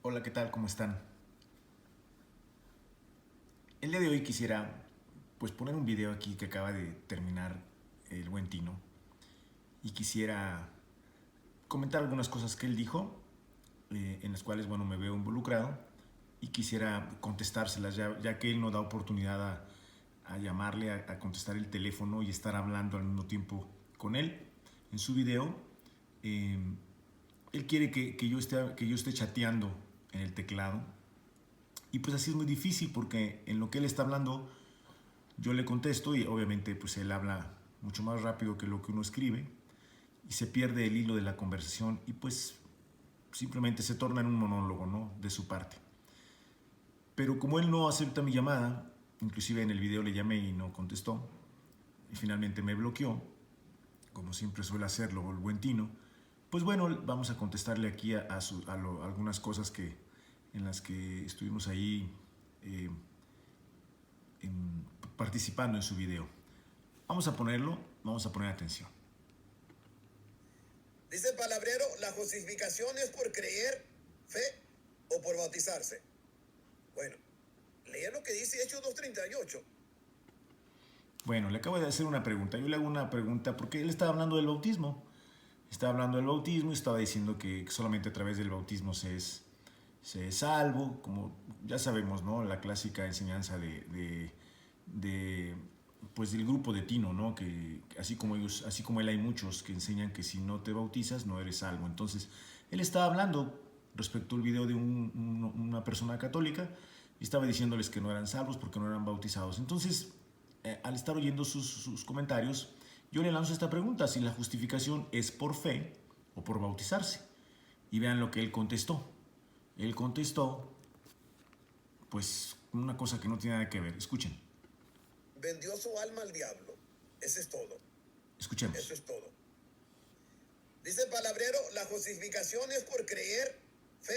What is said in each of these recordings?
Hola, ¿qué tal? ¿Cómo están? El día de hoy quisiera pues poner un video aquí que acaba de terminar el buen Tino y quisiera comentar algunas cosas que él dijo en las cuales bueno me veo involucrado y quisiera contestárselas ya que él no da oportunidad a llamarle, a contestar el teléfono y estar hablando al mismo tiempo con él. En su video eh, él quiere que yo esté chateando en el teclado y pues así es muy difícil porque en lo que él está hablando yo le contesto y obviamente pues él habla mucho más rápido que lo que uno escribe y se pierde el hilo de la conversación y pues simplemente se torna en un monólogo, ¿no? De su parte. Pero como él no acepta mi llamada, inclusive en el video le llamé y no contestó, y finalmente me bloqueó, como siempre suele hacerlo el buen Tino, pues bueno, vamos a contestarle aquí a algunas cosas en las que estuvimos ahí eh, en, participando en su video. Vamos a ponerlo, vamos a poner atención. Dice el palabrero, la justificación es por creer, fe o por bautizarse. Bueno, lea lo que dice Hechos 2:38. Bueno, le acabo de hacer una pregunta. Yo le hago una pregunta porque él estaba hablando del bautismo. Estaba hablando del bautismo y estaba diciendo que solamente a través del bautismo se es salvo, como ya sabemos, ¿no? La clásica enseñanza de, pues del grupo de Tino, ¿no? Que así como él hay muchos que enseñan que si no te bautizas no eres salvo. Entonces, él estaba hablando respecto al video de una persona católica y estaba diciéndoles que no eran salvos porque no eran bautizados. Entonces, al estar oyendo sus comentarios, yo le lanzo esta pregunta, si la justificación es por fe o por bautizarse. Y vean lo que él contestó. Él contestó, pues, una cosa que no tiene nada que ver. Escuchen, Vendió su alma al diablo. Eso es todo. Eso escuchemos. es todo. Dice el palabrero, la justificación es por creer, fe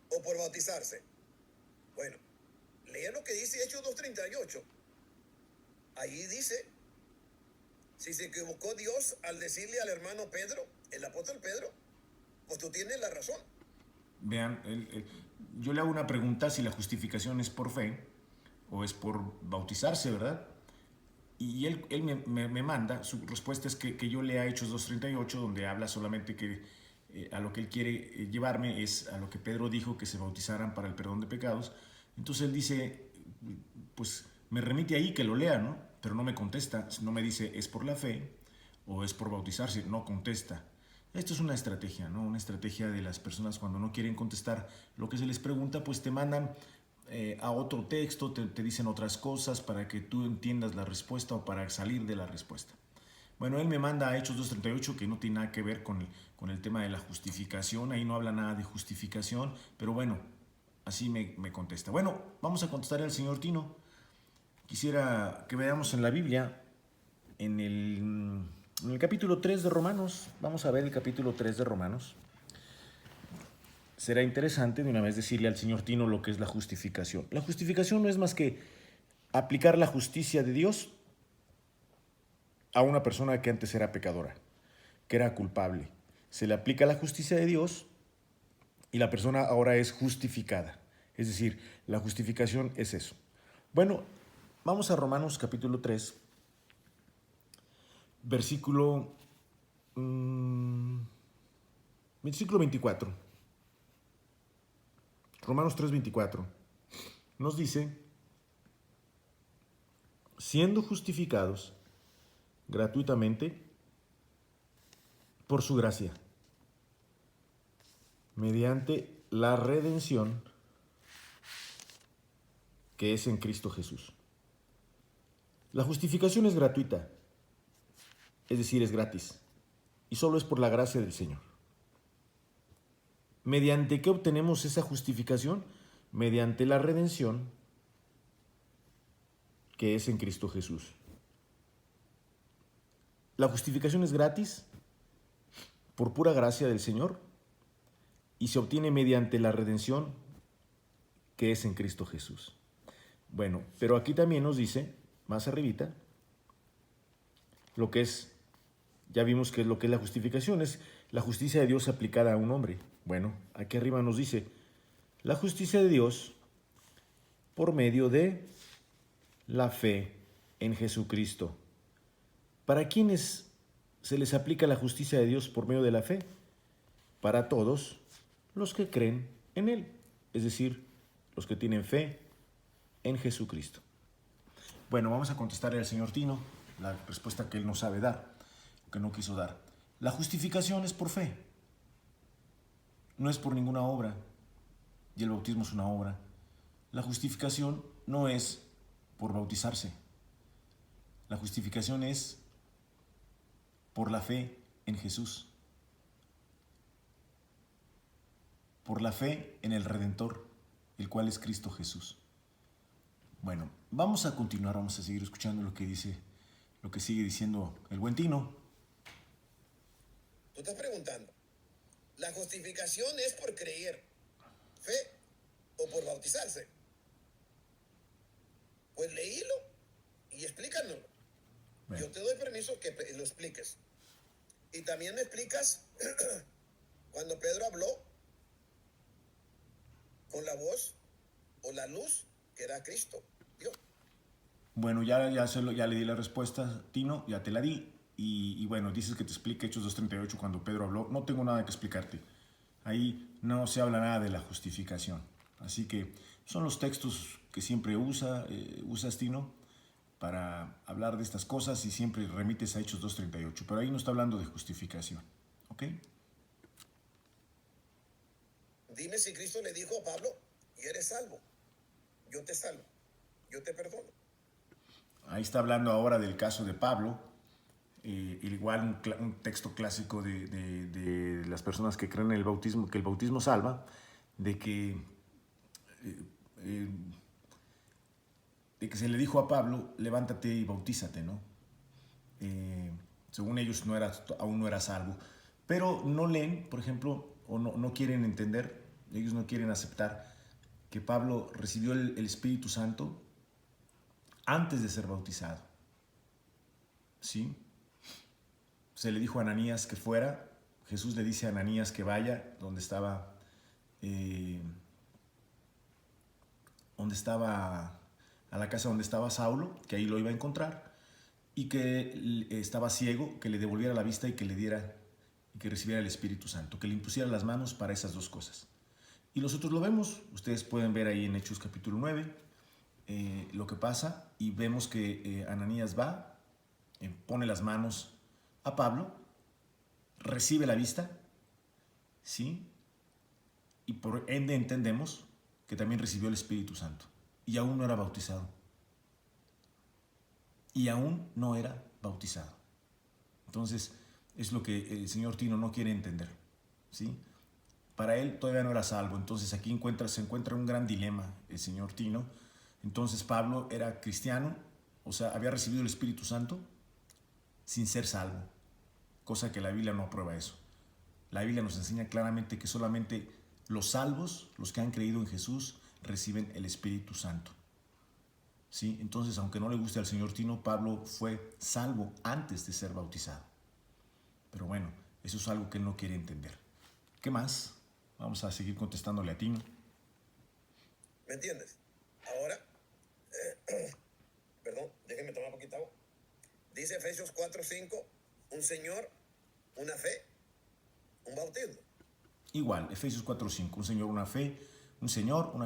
o por bautizarse. Bueno, lea lo que dice Hechos 2:38. Ahí dice, si se equivocó Dios al decirle al hermano Pedro, el apóstol Pedro, pues tú tienes la razón. Vean, yo le hago una pregunta si la justificación es por fe o es por bautizarse, ¿verdad? Y él me manda, su respuesta es que yo lea Hechos 2:38, donde habla solamente que a lo que él quiere llevarme es a lo que Pedro dijo, que se bautizaran para el perdón de pecados. Entonces él dice, pues me remite ahí que lo lea, ¿no? Pero no me contesta, no me dice es por la fe o es por bautizarse, no contesta. Esto es una estrategia, ¿no? Una estrategia de las personas cuando no quieren contestar lo que se les pregunta, pues te mandan a otro texto, te dicen otras cosas para que tú entiendas la respuesta o para salir de la respuesta. Bueno, él me manda a Hechos 2:38 que no tiene nada que ver con el tema de la justificación, ahí no habla nada de justificación, pero bueno, así me contesta. Bueno, vamos a contestar al señor Tino. Quisiera que veamos en la Biblia, en el capítulo 3 de Romanos, vamos a ver el capítulo 3 de Romanos. Será interesante de una vez decirle al señor Tino lo que es la justificación. La justificación no es más que aplicar la justicia de Dios a una persona que antes era pecadora, que era culpable. Se le aplica la justicia de Dios y la persona ahora es justificada. Es decir, la justificación es eso. Bueno, vamos a Romanos capítulo 3, versículo, versículo 24. Romanos 3:24 nos dice, siendo justificados gratuitamente por su gracia, mediante la redención que es en Cristo Jesús. La justificación es gratuita, es decir, es gratis, y solo es por la gracia del Señor. ¿Mediante qué obtenemos esa justificación? Mediante la redención que es en Cristo Jesús. La justificación es gratis, por pura gracia del Señor, y se obtiene mediante la redención que es en Cristo Jesús. Bueno, pero aquí también nos dice, más arribita, lo que es, ya vimos que es lo que es la justificación, es la justicia de Dios aplicada a un hombre. Bueno, aquí arriba nos dice, la justicia de Dios por medio de la fe en Jesucristo. ¿Para quiénes se les aplica la justicia de Dios por medio de la fe? Para todos los que creen en Él, es decir, los que tienen fe en Jesucristo. Bueno, vamos a contestarle al señor Tino la respuesta que él no sabe dar, que no quiso dar. La justificación es por fe, no es por ninguna obra, y el bautismo es una obra. La justificación no es por bautizarse, la justificación es por la fe en Jesús, por la fe en el Redentor, el cual es Cristo Jesús. Bueno, vamos a continuar, vamos a seguir escuchando lo que dice, lo que sigue diciendo el buen Tino. Tú estás preguntando, ¿la justificación es por creer, fe o por bautizarse? Pues leílo y explícanoslo. Bueno. Yo te doy permiso que lo expliques. Y también me explicas cuando Pedro habló con la voz o la luz que era Cristo, Dios. Bueno, ya le di la respuesta, Tino, ya te la di. Y bueno, dices que te explique Hechos 2:38 cuando Pedro habló. No tengo nada que explicarte. Ahí no se habla nada de la justificación. Así que son los textos que siempre usas, Tino, para hablar de estas cosas y siempre remites a Hechos 2:38. Pero ahí no está hablando de justificación. ¿Ok? Dime si Cristo le dijo a Pablo, y eres salvo. Yo te salvo. Yo te perdono. Ahí está hablando ahora del caso de Pablo. Igual un texto clásico de las personas que creen en el bautismo, que el bautismo salva, de que se le dijo a Pablo, levántate y bautízate, ¿no? Según ellos aún no era salvo. Pero no leen, por ejemplo, o no quieren entender, ellos no quieren aceptar que Pablo recibió el Espíritu Santo antes de ser bautizado. ¿Sí? Se le dijo a Ananías que fuera, Jesús le dice a Ananías que vaya donde estaba a la casa donde estaba Saulo, que ahí lo iba a encontrar, y que estaba ciego, que le devolviera la vista y que le diera, y que recibiera el Espíritu Santo, que le impusiera las manos para esas dos cosas. Y nosotros lo vemos, ustedes pueden ver ahí en Hechos capítulo 9, lo que pasa, y vemos que Ananías va, pone las manos a Pablo, recibe la vista, ¿sí? Y por ende entendemos que también recibió el Espíritu Santo, y aún no era bautizado. Y aún no era bautizado. Entonces, es lo que el señor Tino no quiere entender, ¿sí? Para él todavía no era salvo. Entonces aquí se encuentra un gran dilema el señor Tino. Entonces Pablo era cristiano, o sea, había recibido el Espíritu Santo sin ser salvo, cosa que la Biblia no aprueba eso. La Biblia nos enseña claramente que solamente los salvos, los que han creído en Jesús, reciben el Espíritu Santo. ¿Sí? Entonces, aunque no le guste al señor Tino, Pablo fue salvo antes de ser bautizado. Pero bueno, eso es algo que él no quiere entender. ¿Qué más? Vamos a seguir contestándole a Tino. ¿Me entiendes? Ahora, perdón, déjenme tomar un poquito agua. Dice Efesios 4:5, un Señor, una fe, un bautismo. Igual, Efesios 4:5, un Señor, una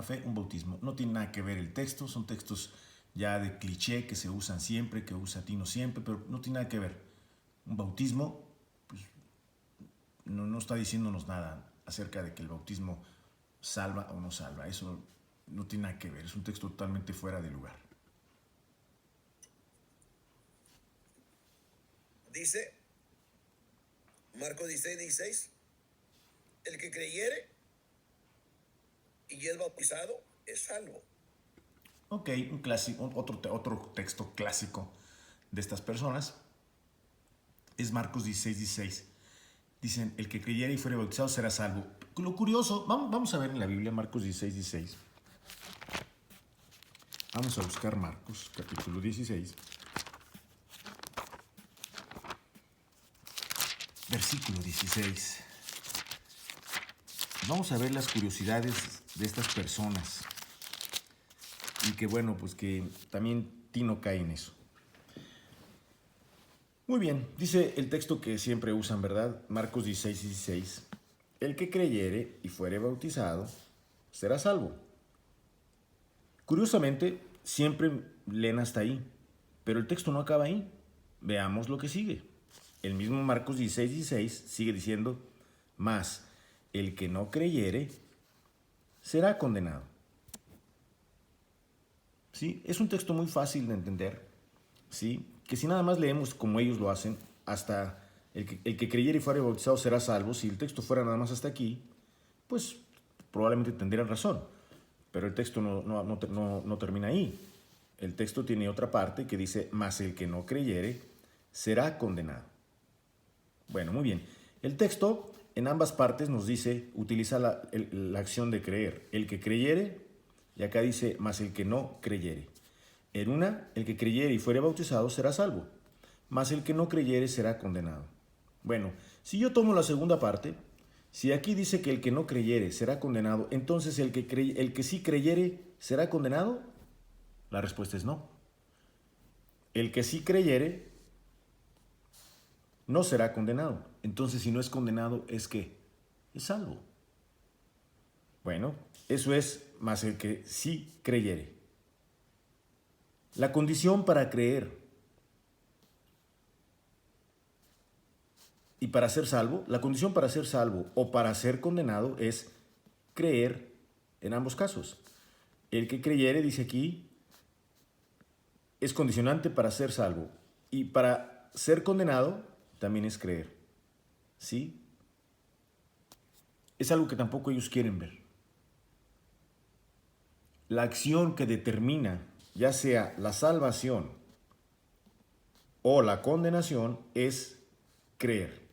fe, un bautismo. No tiene nada que ver el texto, son textos ya de cliché que se usan siempre, que usa Tino siempre, pero no tiene nada que ver. Un bautismo, pues, no está diciéndonos nada acerca de que el bautismo salva o no salva. Eso no tiene nada que ver, es un texto totalmente fuera de lugar. Dice Marcos 16:16, el que creyere y es bautizado es salvo. Ok, un clásico, otro texto clásico de estas personas es Marcos 16:16. Dicen, el que creyere y fuere bautizado será salvo. Lo curioso, vamos a ver en la Biblia Marcos 16:16. Vamos a buscar Marcos, capítulo 16. Versículo 16. Vamos a ver las curiosidades de estas personas. Y que bueno, pues que también Tino cae en eso. Muy bien, dice el texto que siempre usan, ¿verdad? Marcos 16:16. El que creyere y fuere bautizado será salvo. Curiosamente, siempre leen hasta ahí, pero el texto no acaba ahí. Veamos lo que sigue. El mismo Marcos 16:16 sigue diciendo, mas el que no creyere será condenado. ¿Sí? Es un texto muy fácil de entender, ¿sí? Que si nada más leemos como ellos lo hacen, hasta el que creyere y fuere bautizado será salvo, si el texto fuera nada más hasta aquí, pues probablemente tendrían razón. Pero el texto no termina ahí. El texto tiene otra parte que dice, mas el que no creyere será condenado. Bueno, muy bien. El texto en ambas partes nos dice, utiliza la acción de creer. El que creyere, y acá dice, mas el que no creyere. En una, el que creyere y fuere bautizado será salvo, mas el que no creyere será condenado. Bueno, si yo tomo la segunda parte, si aquí dice que el que no creyere será condenado, entonces el que sí creyere será condenado. La respuesta es no. El que sí creyere no será condenado. Entonces, si no es condenado, ¿es qué? Es salvo. Bueno, eso es más el que sí creyere. La condición para creer y para ser salvo, la condición para ser salvo o para ser condenado es creer en ambos casos. El que creyere, dice aquí, es condicionante para ser salvo. Y para ser condenado también es creer. ¿Sí? Es algo que tampoco ellos quieren ver. La acción que determina, ya sea la salvación o la condenación, es creer.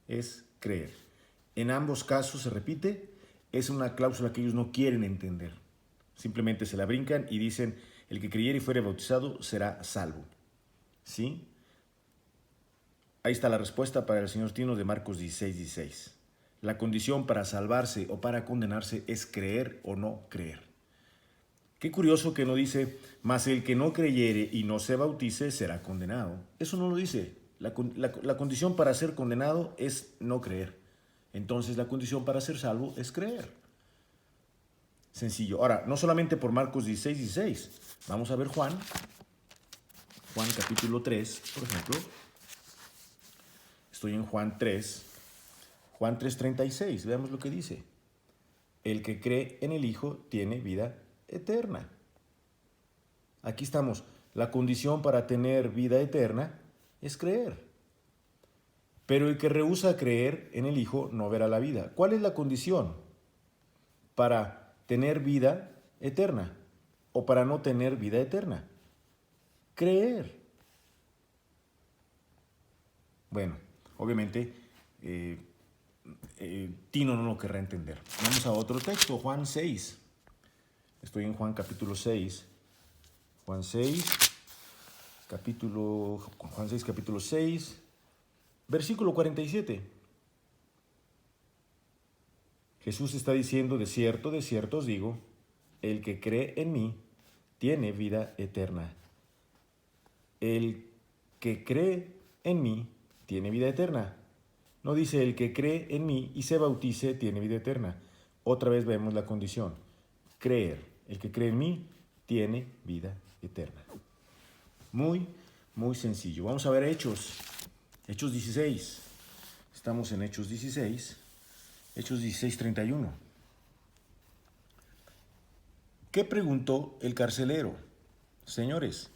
Es creer. En ambos casos, se repite, es una cláusula que ellos no quieren entender. Simplemente se la brincan y dicen, el que creyere y fuere bautizado será salvo. ¿Sí? Ahí está la respuesta para el señor Tino de Marcos 16:16. La condición para salvarse o para condenarse es creer o no creer. Qué curioso que no dice, mas el que no creyere y no se bautice será condenado. Eso no lo dice. La condición para ser condenado es no creer. Entonces la condición para ser salvo es creer. Sencillo. Ahora, no solamente por Marcos 16:16. Vamos a ver Juan capítulo 3, por ejemplo. Estoy en Juan 3. Juan 3:36. Veamos lo que dice. El que cree en el Hijo tiene vida eterna. Aquí estamos. La condición para tener vida eterna es creer. Pero el que rehúsa creer en el Hijo no verá la vida. ¿Cuál es la condición para tener vida eterna o para no tener vida eterna? Creer. Bueno, obviamente Tino no lo querrá entender. Vamos a otro texto, Juan 6. Estoy en Juan capítulo 6. Juan 6, capítulo 6, versículo 47. Jesús está diciendo, de cierto os digo, el que cree en mí tiene vida eterna. El que cree en mí tiene vida eterna. No dice el que cree en mí y se bautice tiene vida eterna. Otra vez vemos la condición. Creer. El que cree en mí tiene vida eterna. Muy, muy sencillo. Vamos a ver Hechos. Hechos 16. Estamos en Hechos 16. Hechos 16:31. ¿Qué preguntó el carcelero? Señores,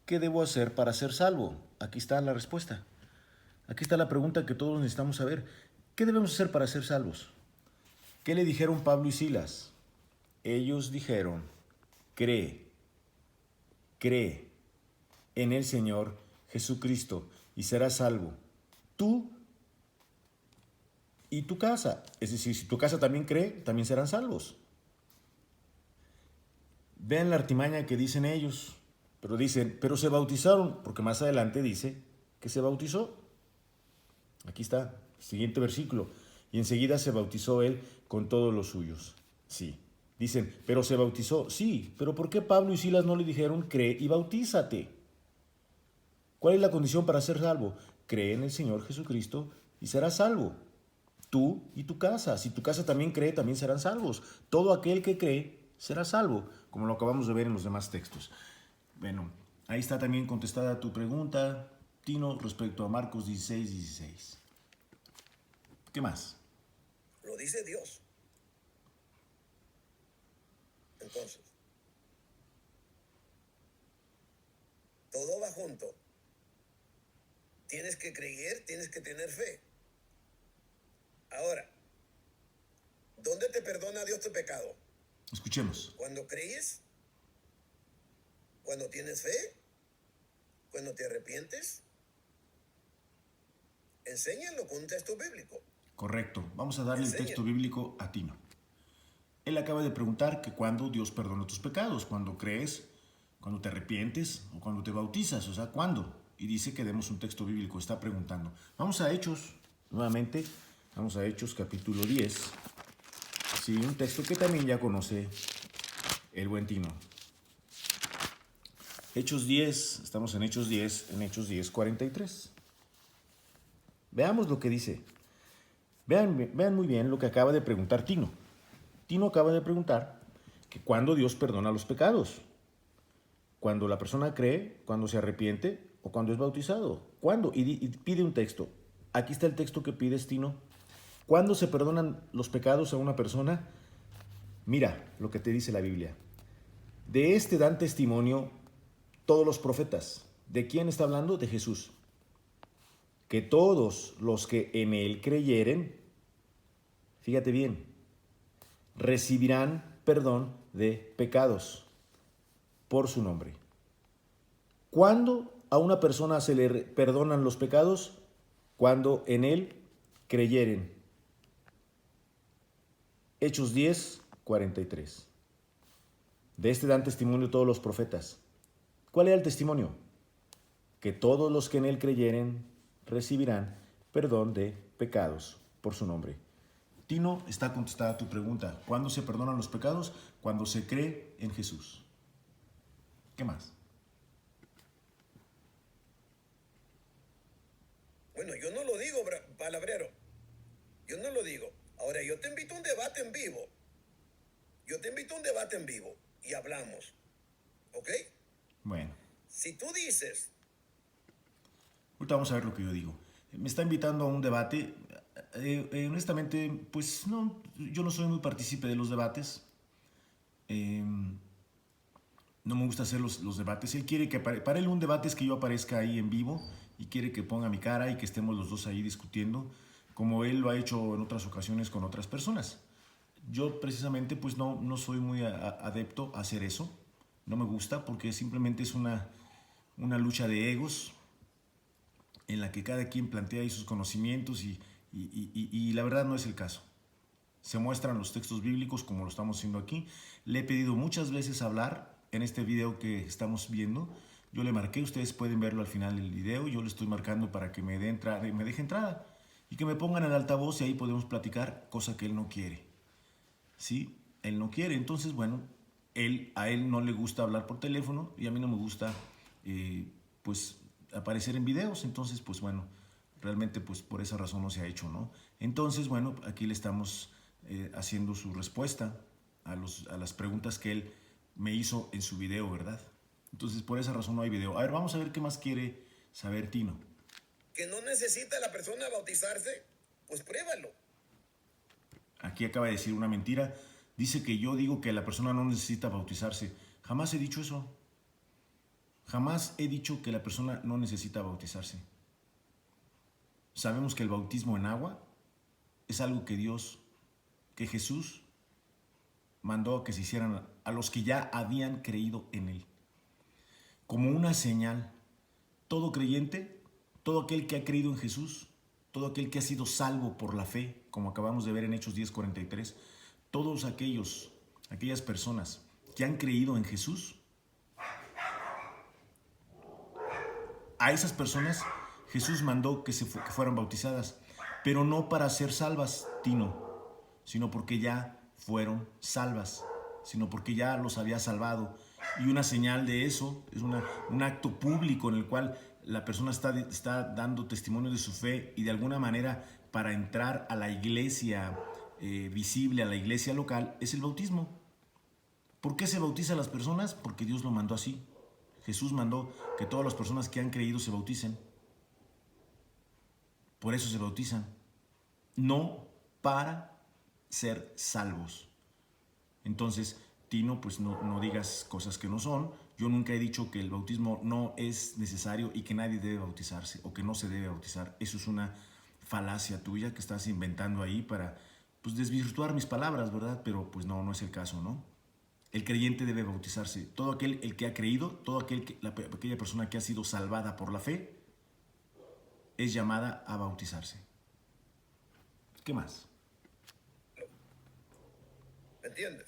¿qué debo hacer para ser salvo? Aquí está la respuesta. Aquí está la pregunta que todos necesitamos saber. ¿Qué debemos hacer para ser salvos? ¿Qué le dijeron Pablo y Silas? Ellos dijeron, cree en el Señor Jesucristo y serás salvo, tú y tu casa. Es decir, si tu casa también cree, también serán salvos. Vean la artimaña que dicen ellos, pero se bautizaron, porque más adelante dice que se bautizó. Aquí está, siguiente versículo. Y enseguida se bautizó él con todos los suyos. Sí, Dicen, pero se bautizó. Sí, pero ¿por qué Pablo y Silas no le dijeron, cree y bautízate? ¿Cuál es la condición para ser salvo? Cree en el Señor Jesucristo y serás salvo. Tú y tu casa. Si tu casa también cree, también serán salvos. Todo aquel que cree será salvo, como lo acabamos de ver en los demás textos. Bueno, ahí está también contestada tu pregunta, Tino, respecto a Marcos 16:16. ¿Qué más? Lo dice Dios. Entonces, todo va junto. Tienes que creer, tienes que tener fe. Ahora, ¿dónde te perdona Dios tu pecado? Escuchemos. ¿Cuando crees? ¿Cuando tienes fe? ¿Cuando te arrepientes? Enséñalo con un texto bíblico. Correcto. Vamos a darle el Enséñalo. texto bíblico a Tino. Él acaba de preguntar que cuándo Dios perdona tus pecados, cuando crees, cuando te arrepientes o cuando te bautizas, o sea, ¿cuándo? Y dice que demos un texto bíblico, está preguntando. Vamos a Hechos, nuevamente, vamos a Hechos capítulo 10. Sí, un texto que también ya conoce el buen Tino. Hechos 10, estamos en Hechos 10, 43. Veamos lo que dice. Vean muy bien lo que acaba de preguntar Tino. Tino acaba de preguntar que cuándo Dios perdona los pecados. Cuando la persona cree, cuando se arrepiente o cuando es bautizado. ¿Cuándo? Y pide un texto. Aquí está el texto que pides, Tino. ¿Cuándo se perdonan los pecados a una persona? Mira lo que te dice la Biblia. De este dan testimonio todos los profetas. ¿De quién está hablando? De Jesús. Que todos los que en él creyeren, fíjate bien, recibirán perdón de pecados por su nombre. ¿Cuándo a una persona se le perdonan los pecados? Cuando en él creyeren. Hechos 10, 43. De este dan testimonio todos los profetas. ¿Cuál era el testimonio? Que todos los que en él creyeren recibirán perdón de pecados por su nombre. Tino, está contestada tu pregunta. ¿Cuándo se perdonan los pecados? Cuando se cree en Jesús. ¿Qué más? Bueno, yo no lo digo, palabrero. Yo no lo digo. Ahora, yo te invito a un debate en vivo. Yo te invito a un debate en vivo y hablamos. ¿Ok? Bueno. Si tú dices... Ahorita vamos a ver lo que yo digo. Me está invitando a un debate. Honestamente, pues no, yo no soy muy partícipe de los debates. No me gusta hacer los debates. Él quiere que para él un debate es que yo aparezca ahí en vivo y quiere que ponga mi cara y que estemos los dos ahí discutiendo, como él lo ha hecho en otras ocasiones con otras personas. Yo precisamente pues no soy muy adepto a hacer eso. No me gusta porque simplemente es una lucha de egos en la que cada quien plantea ahí sus conocimientos y la verdad no es el caso. Se muestran los textos bíblicos como lo estamos haciendo aquí. Le he pedido muchas veces hablar en este video que estamos viendo. Yo le marqué, ustedes pueden verlo al final del video. Yo le estoy marcando para que me deje entrada y que me pongan el altavoz y ahí podemos platicar, cosa que él no quiere. ¿Sí? Él no quiere. Entonces, bueno, a él no le gusta hablar por teléfono y a mí no me gusta, pues, aparecer en videos. Entonces, pues, bueno, realmente, pues, por esa razón no se ha hecho, ¿no? Entonces, bueno, aquí le estamos haciendo su respuesta a las preguntas que él me hizo en su video, ¿verdad? Entonces, por esa razón no hay video. A ver, vamos a ver qué más quiere saber Tino. Que no necesita la persona bautizarse, pues pruébalo. Aquí acaba de decir una mentira. Dice que yo digo que la persona no necesita bautizarse. Jamás he dicho eso. Jamás he dicho que la persona no necesita bautizarse. Sabemos que el bautismo en agua es algo que Jesús mandó a que se hicieran a los que ya habían creído en él. Como una señal, todo creyente, todo aquel que ha creído en Jesús, todo aquel que ha sido salvo por la fe, como acabamos de ver en Hechos 10:43, todos aquellas personas que han creído en Jesús, a esas personas Jesús mandó que fueran bautizadas, pero no para ser salvas, Tino, sino porque ya fueron salvas. sino porque ya los había salvado. Y una señal de eso es un acto público en el cual la persona está dando testimonio de su fe y de alguna manera para entrar a la iglesia visible, a la iglesia local, es el bautismo. ¿Por qué se bautiza a las personas? Porque Dios lo mandó así. Jesús mandó que todas las personas que han creído se bauticen. Por eso se bautizan. No para ser salvos. Entonces, Tino, pues no digas cosas que no son. Yo nunca he dicho que el bautismo no es necesario y que nadie debe bautizarse o que no se debe bautizar. Eso es una falacia tuya que estás inventando ahí para pues, desvirtuar mis palabras, ¿verdad? Pero pues no es el caso, ¿no? El creyente debe bautizarse. Todo aquel el que ha creído, aquella persona que ha sido salvada por la fe, es llamada a bautizarse. ¿Qué más? ¿Me entiendes?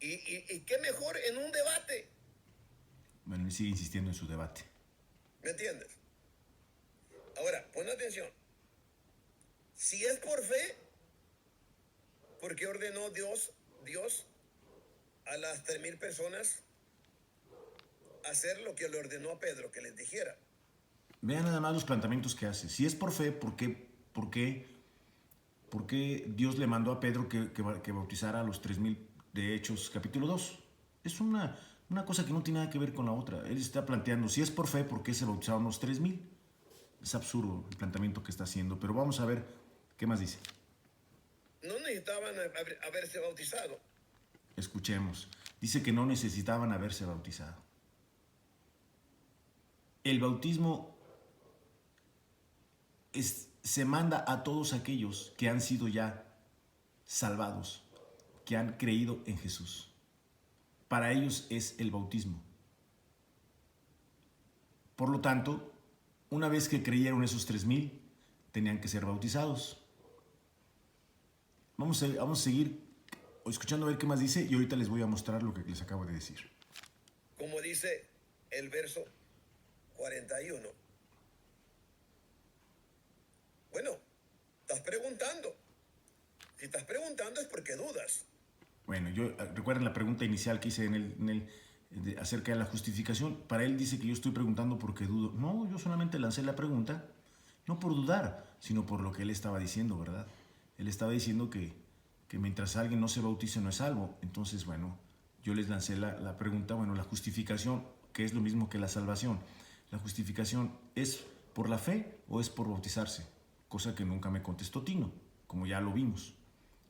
¿Y qué mejor en un debate? Bueno, él sigue insistiendo en su debate. ¿Me entiendes? Ahora, pon atención. Si es por fe, ¿por qué ordenó Dios a las 3,000 personas hacer lo que le ordenó a Pedro que les dijera? Vean nada más los planteamientos que hace. Si es por fe, ¿por qué Dios le mandó a Pedro que bautizara a los 3,000 de Hechos capítulo 2? Es una cosa que no tiene nada que ver con la otra. Él está planteando, si es por fe, ¿por qué se bautizaron los 3,000? Es absurdo el planteamiento que está haciendo, pero vamos a ver qué más dice. No necesitaban haberse bautizado. Escuchemos. Dice que no necesitaban haberse bautizado. El bautismo se manda a todos aquellos que han sido ya salvados, que han creído en Jesús. Para ellos es el bautismo. Por lo tanto, una vez que creyeron esos 3,000, tenían que ser bautizados. Vamos a seguir escuchando a ver qué más dice y ahorita les voy a mostrar lo que les acabo de decir. Como dice el verso 41. Bueno, estás preguntando. Si estás preguntando es porque dudas. Bueno, recuerden la pregunta inicial que hice acerca de la justificación. Para él dice que yo estoy preguntando porque dudo. No, yo solamente lancé la pregunta, no por dudar, sino por lo que él estaba diciendo, ¿verdad? Él estaba diciendo que mientras alguien no se bautice no es salvo. Entonces, bueno, yo les lancé la pregunta, bueno, la justificación, que es lo mismo que la salvación. ¿La justificación es por la fe o es por bautizarse? Cosa que nunca me contestó Tino, como ya lo vimos,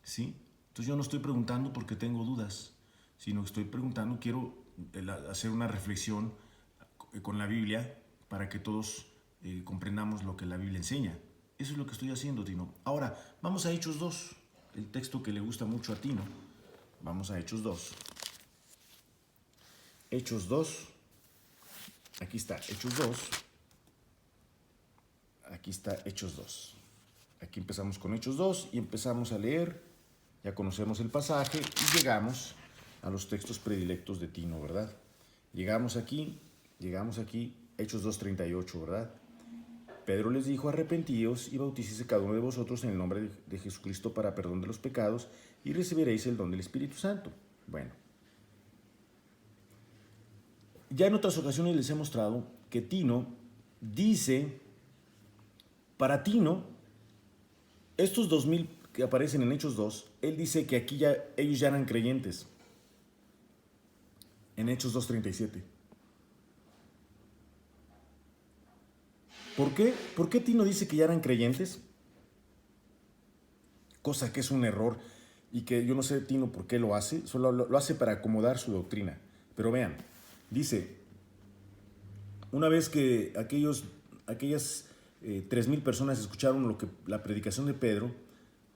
¿sí? Entonces yo no estoy preguntando porque tengo dudas, sino que estoy preguntando, quiero hacer una reflexión con la Biblia para que todos comprendamos lo que la Biblia enseña. Eso es lo que estoy haciendo, Tino. Ahora, vamos a Hechos 2, el texto que le gusta mucho a Tino. Vamos a Hechos 2. Hechos 2. Aquí está, Hechos 2. Aquí está Hechos 2. Aquí empezamos con Hechos 2 y empezamos a leer. Ya conocemos el pasaje y llegamos a los textos predilectos de Tino, ¿verdad? Llegamos aquí, Hechos 2:38, ¿verdad? Pedro les dijo, arrepentíos y bautícese cada uno de vosotros en el nombre de Jesucristo para perdón de los pecados y recibiréis el don del Espíritu Santo. Bueno. Ya en otras ocasiones les he mostrado que Tino dice, para Tino, estos 2,000 que aparecen en Hechos 2, él dice que aquí ellos ya eran creyentes. En Hechos 2:37. ¿Por qué? ¿Por qué Tino dice que ya eran creyentes? Cosa que es un error y que yo no sé Tino por qué lo hace, solo lo hace para acomodar su doctrina. Pero vean, dice, una vez que aquellas 3,000 personas escucharon la predicación de Pedro,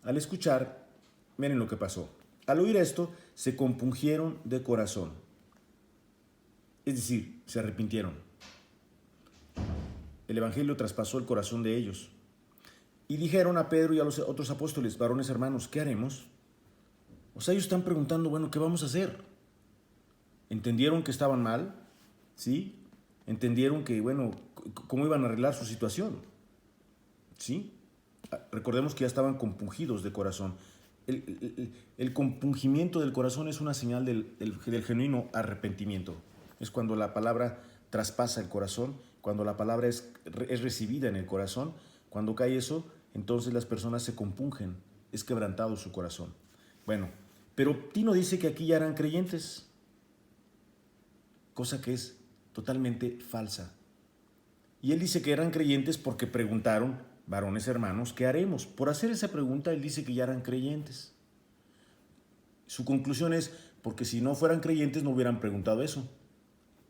al escuchar, miren lo que pasó. Al oír esto, se compungieron de corazón. Es decir, se arrepintieron. El evangelio traspasó el corazón de ellos. Y dijeron a Pedro y a los otros apóstoles, varones hermanos, ¿qué haremos? O sea, ellos están preguntando, bueno, ¿qué vamos a hacer? ¿Entendieron que estaban mal? ¿Sí? ¿Entendieron que, bueno, cómo iban a arreglar su situación? ¿Sí? Recordemos que ya estaban compungidos de corazón. el compungimiento del corazón es una señal del genuino arrepentimiento. Es cuando la palabra traspasa el corazón, cuando la palabra es recibida en el corazón. Cuando cae eso, entonces las personas se compungen, es quebrantado su corazón. Bueno, pero Tino dice que aquí ya eran creyentes, cosa que es totalmente falsa. Y él dice que eran creyentes porque preguntaron, varones hermanos, ¿qué haremos? Por hacer esa pregunta, él dice que ya eran creyentes. Su conclusión es, porque si no fueran creyentes no hubieran preguntado eso.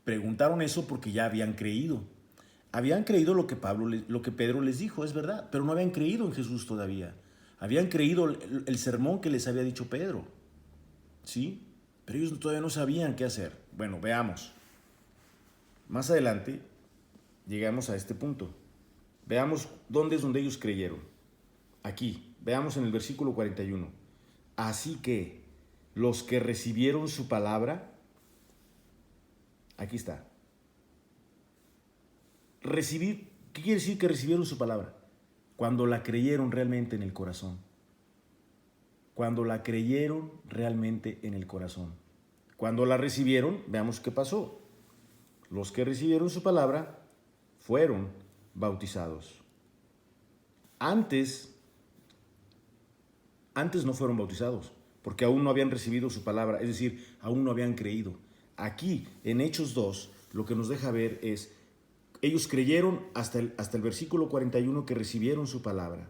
Preguntaron eso porque ya habían creído. Habían creído lo que Pedro les dijo, es verdad, pero no habían creído en Jesús todavía. Habían creído el sermón que les había dicho Pedro, ¿sí? Pero ellos todavía no sabían qué hacer. Bueno, veamos. Más adelante llegamos a este punto. Veamos dónde es donde ellos creyeron. Aquí, veamos en el versículo 41. Así que los que recibieron su palabra, aquí está. Recibir, ¿qué quiere decir que recibieron su palabra? Cuando la creyeron realmente en el corazón. Cuando la creyeron realmente en el corazón. Cuando la recibieron, veamos qué pasó. Los que recibieron su palabra fueron bautizados. Antes no fueron bautizados, porque aún no habían recibido su palabra, es decir, aún no habían creído. Aquí, en Hechos 2, lo que nos deja ver es, ellos creyeron hasta el versículo 41 que recibieron su palabra.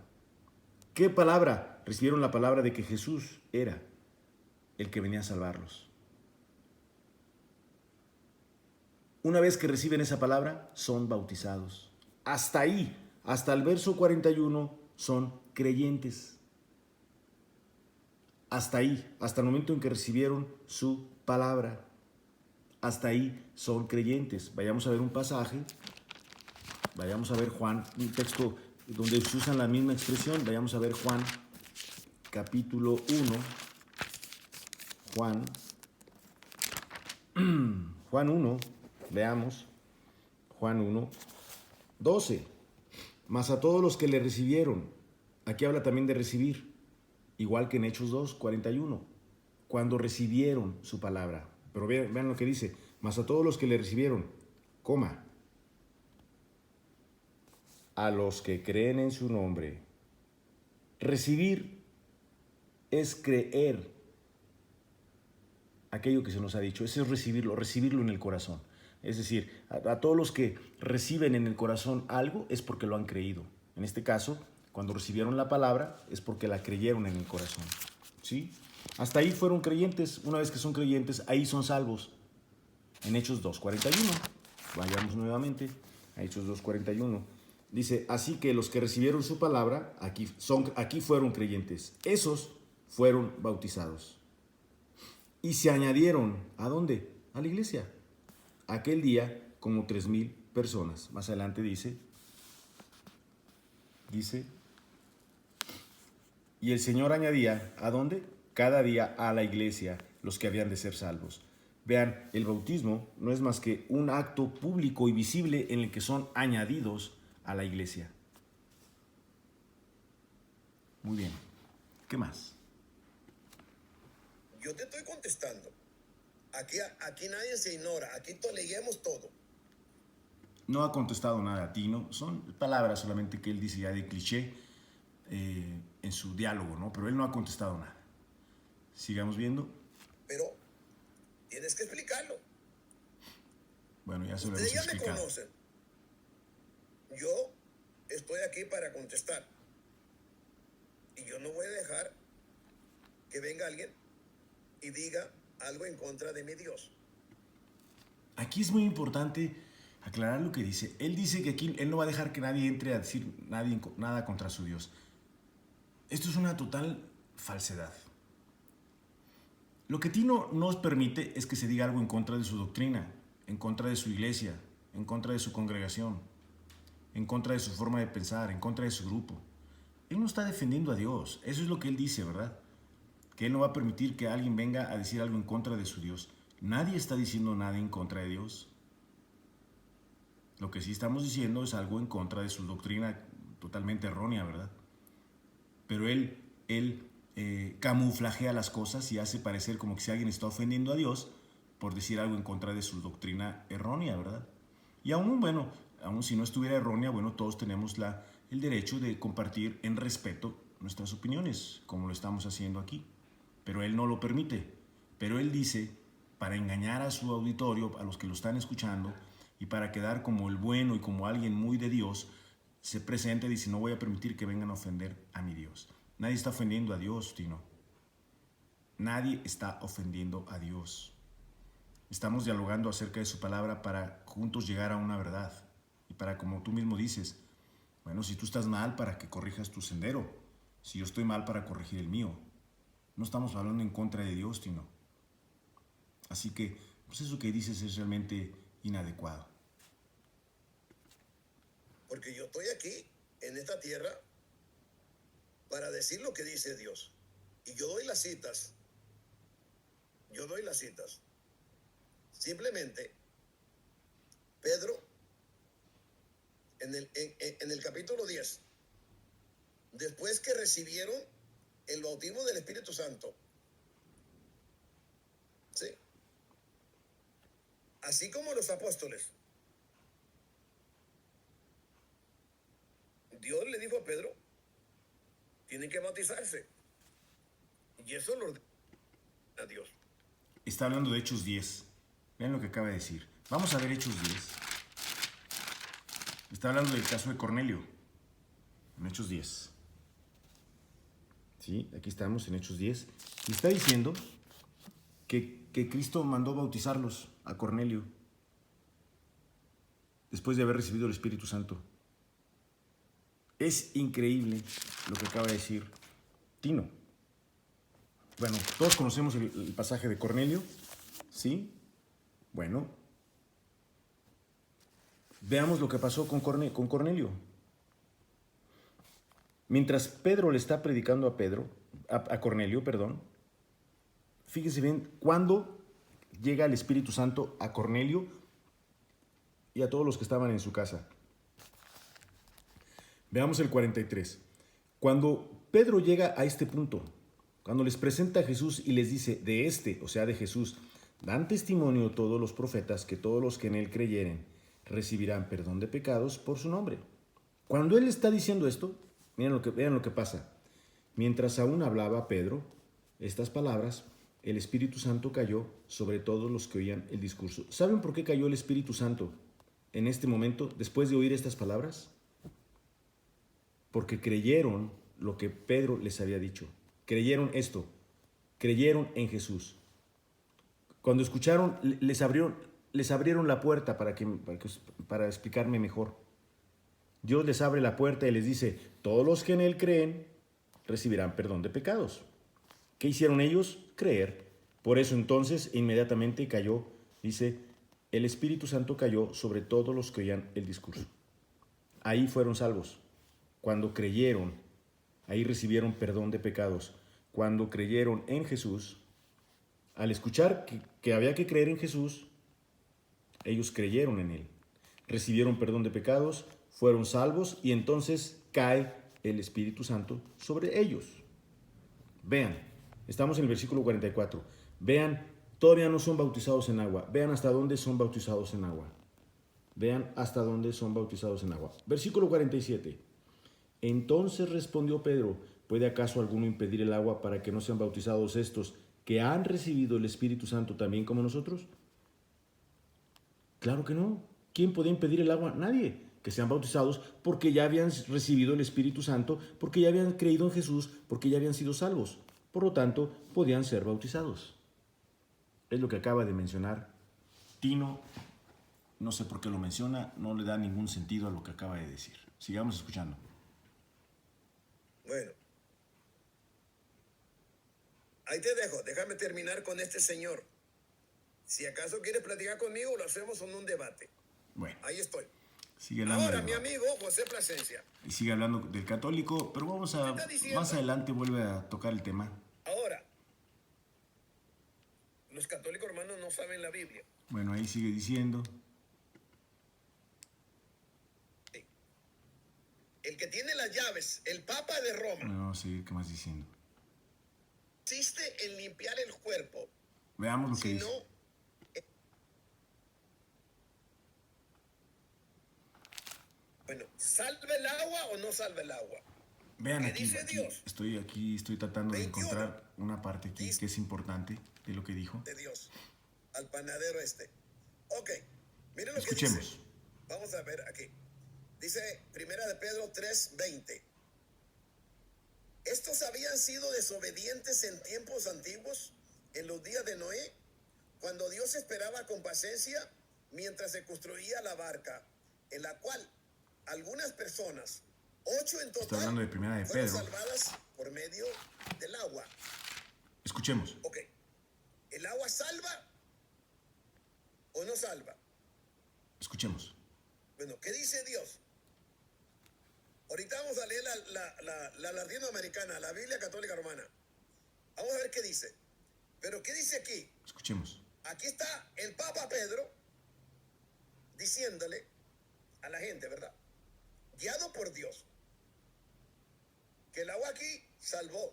¿Qué palabra? Recibieron la palabra de que Jesús era el que venía a salvarlos. Una vez que reciben esa palabra, son bautizados. Hasta ahí, hasta el verso 41, son creyentes. Hasta ahí, hasta el momento en que recibieron su palabra. Hasta ahí son creyentes. Vayamos a ver un pasaje. Vayamos a ver Juan, un texto donde se usan la misma expresión. Vayamos a ver Juan, capítulo 1. Juan 1, veamos. Juan 1, 12. Mas a todos los que le recibieron, aquí habla también de recibir, igual que en Hechos 2, 41, cuando recibieron su palabra. Pero vean lo que dice, mas a todos los que le recibieron, coma, a los que creen en su nombre. Recibir es creer aquello que se nos ha dicho, eso es recibirlo en el corazón. Es decir, a todos los que reciben en el corazón algo es porque lo han creído. En este caso, cuando recibieron la palabra es porque la creyeron en el corazón. ¿Sí? Hasta ahí fueron creyentes. Una vez que son creyentes, ahí son salvos. En Hechos 2:41. Vayamos nuevamente a Hechos 2:41. Dice, así que los que recibieron su palabra, aquí fueron creyentes. Esos fueron bautizados. Y se añadieron, ¿a dónde? A la iglesia. Aquel día, como 3,000 personas. Más adelante dice, y el Señor añadía, ¿a dónde? Cada día a la iglesia los que habían de ser salvos. Vean, el bautismo no es más que un acto público y visible en el que son añadidos a la iglesia. Muy bien. ¿Qué más? Yo te estoy contestando. Aquí nadie se ignora. Aquí leemos todo. No ha contestado nada a Tino. Son palabras solamente que él dice ya de cliché en su diálogo, ¿no? Pero él no ha contestado nada. Sigamos viendo. Pero tienes que explicarlo. Bueno, ya se lo Ustedes hemos ya me explicado. conocen. Yo estoy aquí para contestar. Y yo no voy a dejar que venga alguien y diga algo en contra de mi Dios. Aquí es muy importante aclarar lo que dice. Él dice que aquí él no va a dejar que nadie entre a decir nada contra su Dios. Esto es una total falsedad. Lo que Tino nos permite es que se diga algo en contra de su doctrina, en contra de su iglesia, en contra de su congregación, en contra de su forma de pensar, en contra de su grupo. Él no está defendiendo a Dios. Eso es lo que él dice, ¿verdad? Que él no va a permitir que alguien venga a decir algo en contra de su Dios. Nadie está diciendo nada en contra de Dios. Lo que sí estamos diciendo es algo en contra de su doctrina totalmente errónea, ¿verdad? Pero él camuflajea las cosas y hace parecer como que si alguien está ofendiendo a Dios por decir algo en contra de su doctrina errónea, ¿verdad? Y aún, bueno, aún si no estuviera errónea, bueno, todos tenemos el derecho de compartir en respeto nuestras opiniones, como lo estamos haciendo aquí. Pero él no lo permite. Pero él dice, para engañar a su auditorio, a los que lo están escuchando, y para quedar como el bueno y como alguien muy de Dios, se presenta y dice, no voy a permitir que vengan a ofender a mi Dios. Nadie está ofendiendo a Dios, Tino. Nadie está ofendiendo a Dios. Estamos dialogando acerca de su palabra para juntos llegar a una verdad. Y para, como tú mismo dices, bueno, si tú estás mal, para que corrijas tu sendero. Si yo estoy mal, para corregir el mío. No estamos hablando en contra de Dios, Tino. Así que, pues eso que dices es realmente inadecuado. Porque yo estoy aquí, en esta tierra, para decir lo que dice Dios. Y yo doy las citas. Yo doy las citas. Simplemente, Pedro, en el capítulo 10, después que recibieron el bautismo del Espíritu Santo, ¿sí? Así como los apóstoles, Dios le dijo a Pedro, tienen que bautizarse. Y eso lo ordena a Dios. Está hablando de Hechos 10. Vean lo que acaba de decir. Vamos a ver Hechos 10. Está hablando del caso de Cornelio. En Hechos 10. Sí, aquí estamos en Hechos 10. Y está diciendo que Cristo mandó bautizarlos a Cornelio después de haber recibido el Espíritu Santo. Es increíble lo que acaba de decir Tino. Bueno, todos conocemos el pasaje de Cornelio, ¿sí? Bueno, veamos lo que pasó con Cornelio. Mientras Pedro le está predicando a Cornelio, fíjense bien, cuando llega el Espíritu Santo a Cornelio y a todos los que estaban en su casa. Veamos el 43. Cuando Pedro llega a este punto, cuando les presenta a Jesús y les dice, o sea, de Jesús, dan testimonio todos los profetas que todos los que en él creyeren recibirán perdón de pecados por su nombre. Cuando él está diciendo esto, vean lo que pasa. Mientras aún hablaba Pedro estas palabras, el Espíritu Santo cayó sobre todos los que oían el discurso. ¿Saben por qué cayó el Espíritu Santo en este momento, después de oír estas palabras? Porque creyeron lo que Pedro les había dicho. Creyeron esto. Creyeron en Jesús. Cuando escucharon, les abrieron la puerta para explicarme mejor. Dios les abre la puerta y les dice, todos los que en él creen recibirán perdón de pecados. ¿Qué hicieron ellos? Creer. Por eso entonces inmediatamente cayó, dice, el Espíritu Santo cayó sobre todos los que oían el discurso. Ahí fueron salvos. Cuando creyeron, ahí recibieron perdón de pecados. Cuando creyeron en Jesús, al escuchar que había que creer en Jesús, ellos creyeron en él. Recibieron perdón de pecados, fueron salvos y entonces cae el Espíritu Santo sobre ellos. Vean, estamos en el versículo 44. Vean, todavía no son bautizados en agua. Vean hasta dónde son bautizados en agua. Vean hasta dónde son bautizados en agua. Versículo 47. Entonces respondió Pedro, ¿puede acaso alguno impedir el agua para que no sean bautizados estos que han recibido el Espíritu Santo también como nosotros? Claro que no. ¿Quién podía impedir el agua? Nadie. Que sean bautizados porque ya habían recibido el Espíritu Santo, porque ya habían creído en Jesús, porque ya habían sido salvos. Por lo tanto, podían ser bautizados. Es lo que acaba de mencionar Tino. No sé por qué lo menciona, no le da ningún sentido a lo que acaba de decir. Sigamos escuchando. Bueno, ahí te dejo. Déjame terminar con este señor. Si acaso quieres platicar conmigo, lo hacemos en un debate. Bueno, Ahí estoy. sigue hablando. Ahora, mi amigo José Plasencia. Y sigue hablando del católico, pero vamos a, más adelante vuelve a tocar el tema. Ahora, los católicos hermanos no saben la Biblia. Bueno, ahí sigue diciendo. El que tiene las llaves, el Papa de Roma. Bueno, vamos a seguir, ¿qué más diciendo? consiste en limpiar el cuerpo, Veamos lo que sino... dice. Bueno, ¿salva el agua o no salva el agua? Vean ¿Qué aquí, dice Dios? estoy tratando de 21. encontrar una parte aquí Dice que es importante de lo que dijo. de Dios al panadero este. Ok, miren lo que Escuchemos. dice. Vamos a ver aquí. Dice Primera de Pedro 3:20. Estos habían sido desobedientes en tiempos antiguos, en los días de Noé, cuando Dios esperaba con paciencia mientras se construía la barca, en la cual algunas personas, 8 en Está total, hablando de Primera de fueron Pedro. salvadas por medio del agua. Escuchemos. Ok, ¿el agua salva o no salva? Escuchemos. Bueno, ¿qué dice Dios? Ahorita vamos a leer la latinoamericana, la Biblia Católica Romana. Vamos a ver qué dice. Pero ¿qué dice aquí? Escuchemos. Aquí está el Papa Pedro diciéndole a la gente, ¿verdad? Guiado por Dios, que el agua aquí salvó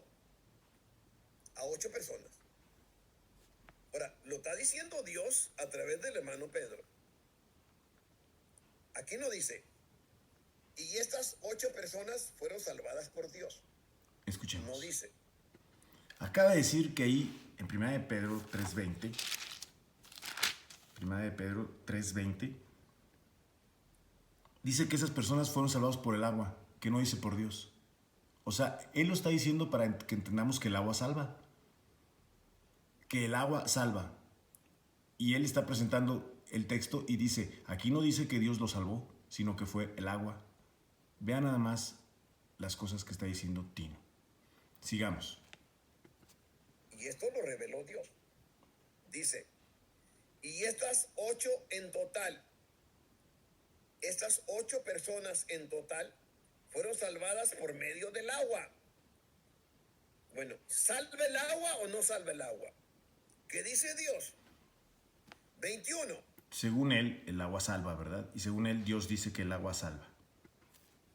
a 8 personas. Ahora, lo está diciendo Dios a través del hermano Pedro. Aquí no dice, y estas 8 personas fueron salvadas por Dios. Escuchemos. No dice. Acaba de decir que ahí, en Primera de Pedro 3:20, Primera de Pedro 3:20, dice que esas personas fueron salvadas por el agua, que no dice por Dios. O sea, él lo está diciendo para que entendamos que el agua salva. Que el agua salva. Y él está presentando el texto y dice, aquí no dice que Dios lo salvó, sino que fue el agua. Vean nada más las cosas que está diciendo Tino. Sigamos. Y esto lo reveló Dios. Dice, y estas 8 en total, estas 8 personas en total fueron salvadas por medio del agua. Bueno, ¿salva el agua o no salva el agua? ¿Qué dice Dios? 21. Según él, el agua salva, ¿verdad? Y según él, Dios dice que el agua salva.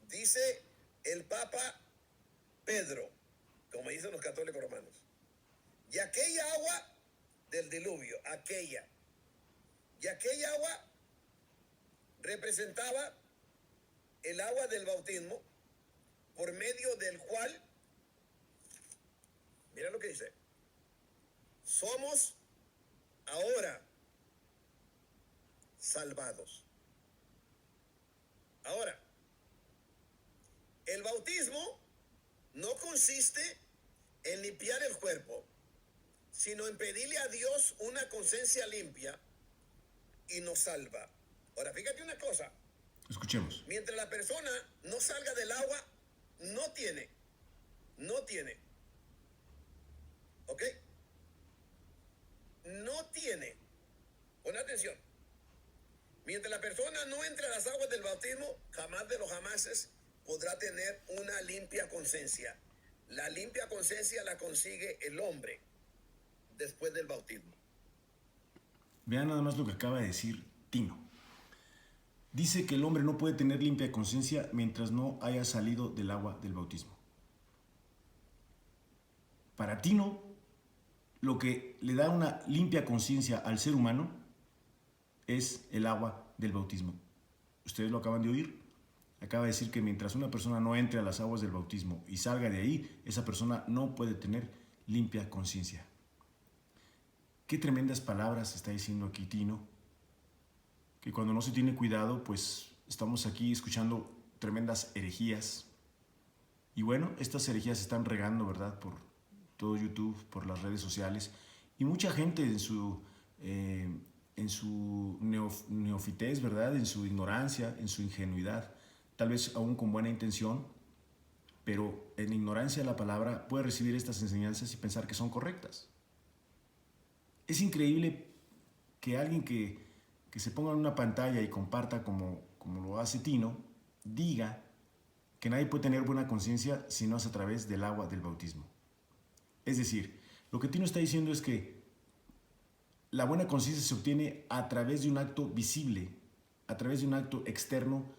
Dice el Papa Pedro, como dicen los católicos romanos, y aquella agua del diluvio, y aquella agua representaba el agua del bautismo, por medio del cual, mira lo que dice, somos ahora salvados. Ahora, el bautismo no consiste en limpiar el cuerpo, sino en pedirle a Dios una conciencia limpia y nos salva. Ahora, fíjate una cosa. Escuchemos. Mientras la persona no salga del agua, no tiene. ¿Ok? No tiene. Pon atención. Mientras la persona no entre a las aguas del bautismo, jamás de los jamases podrá tener una limpia conciencia. La limpia conciencia la consigue el hombre después del bautismo. Vean nada más lo que acaba de decir Tino. Dice que el hombre no puede tener limpia conciencia mientras no haya salido del agua del bautismo. Para Tino, lo que le da una limpia conciencia al ser humano es el agua del bautismo. Ustedes lo acaban de oír. Acaba de decir que mientras una persona no entre a las aguas del bautismo y salga de ahí, esa persona no puede tener limpia conciencia. Qué tremendas palabras está diciendo aquí Tino. Que cuando no se tiene cuidado, pues estamos aquí escuchando tremendas herejías. Y bueno, estas herejías se están regando, ¿verdad? Por todo YouTube, por las redes sociales. Y mucha gente en su neofitez, ¿verdad? En su ignorancia, en su ingenuidad, tal vez aún con buena intención, pero en ignorancia de la palabra puede recibir estas enseñanzas y pensar que son correctas. Es increíble que alguien que se ponga en una pantalla y comparta como lo hace Tino, diga que nadie puede tener buena conciencia si no es a través del agua del bautismo. Es decir, lo que Tino está diciendo es que la buena conciencia se obtiene a través de un acto visible, a través de un acto externo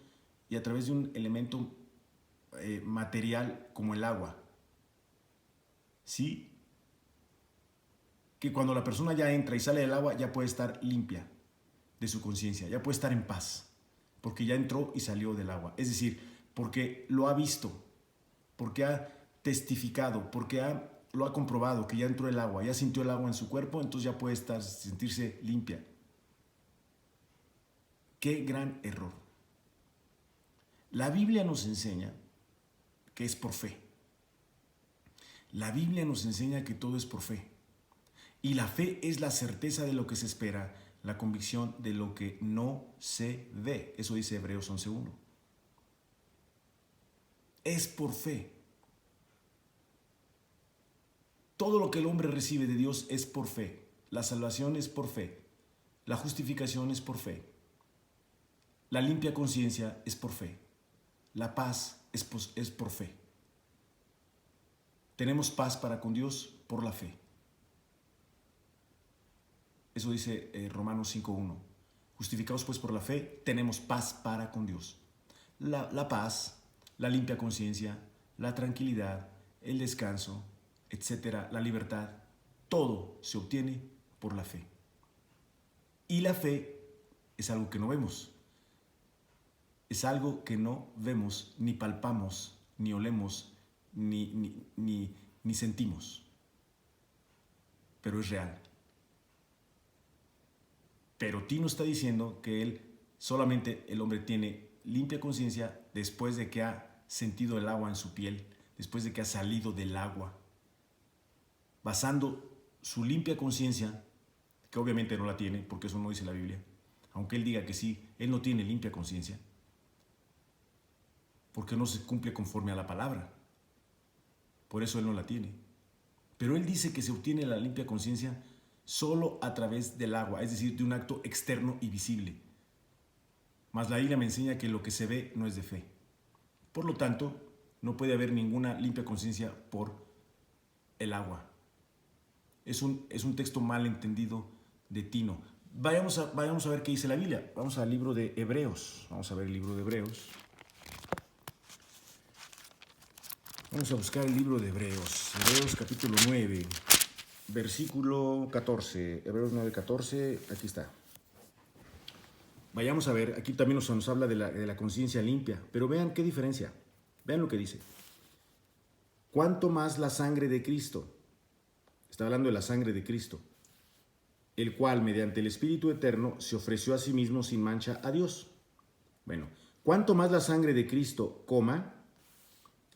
y a través de un elemento material como el agua. ¿Sí? que cuando la persona ya entra y sale del agua, ya puede estar limpia de su conciencia, ya puede estar en paz, porque ya entró y salió del agua. Es decir, porque lo ha visto, porque ha testificado, porque lo ha comprobado, que ya entró el agua, ya sintió el agua en su cuerpo, entonces ya puede sentirse limpia. ¡Qué gran error! La Biblia nos enseña que es por fe. La Biblia nos enseña que todo es por fe. Y la fe es la certeza de lo que se espera, la convicción de lo que no se ve. Eso dice Hebreos 11:1. Es por fe. Todo lo que el hombre recibe de Dios es por fe. La salvación es por fe. La justificación es por fe. La limpia conciencia es por fe. La paz es por fe. Tenemos paz para con Dios por la fe. Eso dice Romanos 5:1. Justificados pues por la fe, tenemos paz para con Dios. La paz, la limpia conciencia, la tranquilidad, el descanso, etcétera, la libertad, todo se obtiene por la fe. Y la fe es algo que no vemos. Es algo que no vemos, ni palpamos, ni olemos, ni sentimos. Pero es real. Pero Tino está diciendo que solamente el hombre tiene limpia conciencia después de que ha sentido el agua en su piel, después de que ha salido del agua, basando su limpia conciencia, que obviamente no la tiene, porque eso no dice la Biblia, aunque él diga que sí, él no tiene limpia conciencia, porque no se cumple conforme a la palabra. Por eso él no la tiene. Pero él dice que se obtiene la limpia conciencia solo a través del agua, es decir, de un acto externo y visible. Mas la Biblia me enseña que lo que se ve no es de fe. Por lo tanto, no puede haber ninguna limpia conciencia por el agua. Es un texto mal entendido de Tino. Vayamos a ver qué dice la Biblia. Vamos al libro de Hebreos. Vamos a ver el libro de Hebreos. Vamos a buscar el libro de Hebreos. Hebreos capítulo 9, versículo 14. Hebreos 9, 14. Aquí está. Vayamos a ver. Aquí también nos habla de la conciencia limpia. Pero vean qué diferencia. Vean lo que dice. ¿Cuánto más la sangre de Cristo? Está hablando de la sangre de Cristo, el cual mediante el Espíritu Eterno se ofreció a sí mismo sin mancha a Dios. Bueno, ¿cuánto más la sangre de Cristo,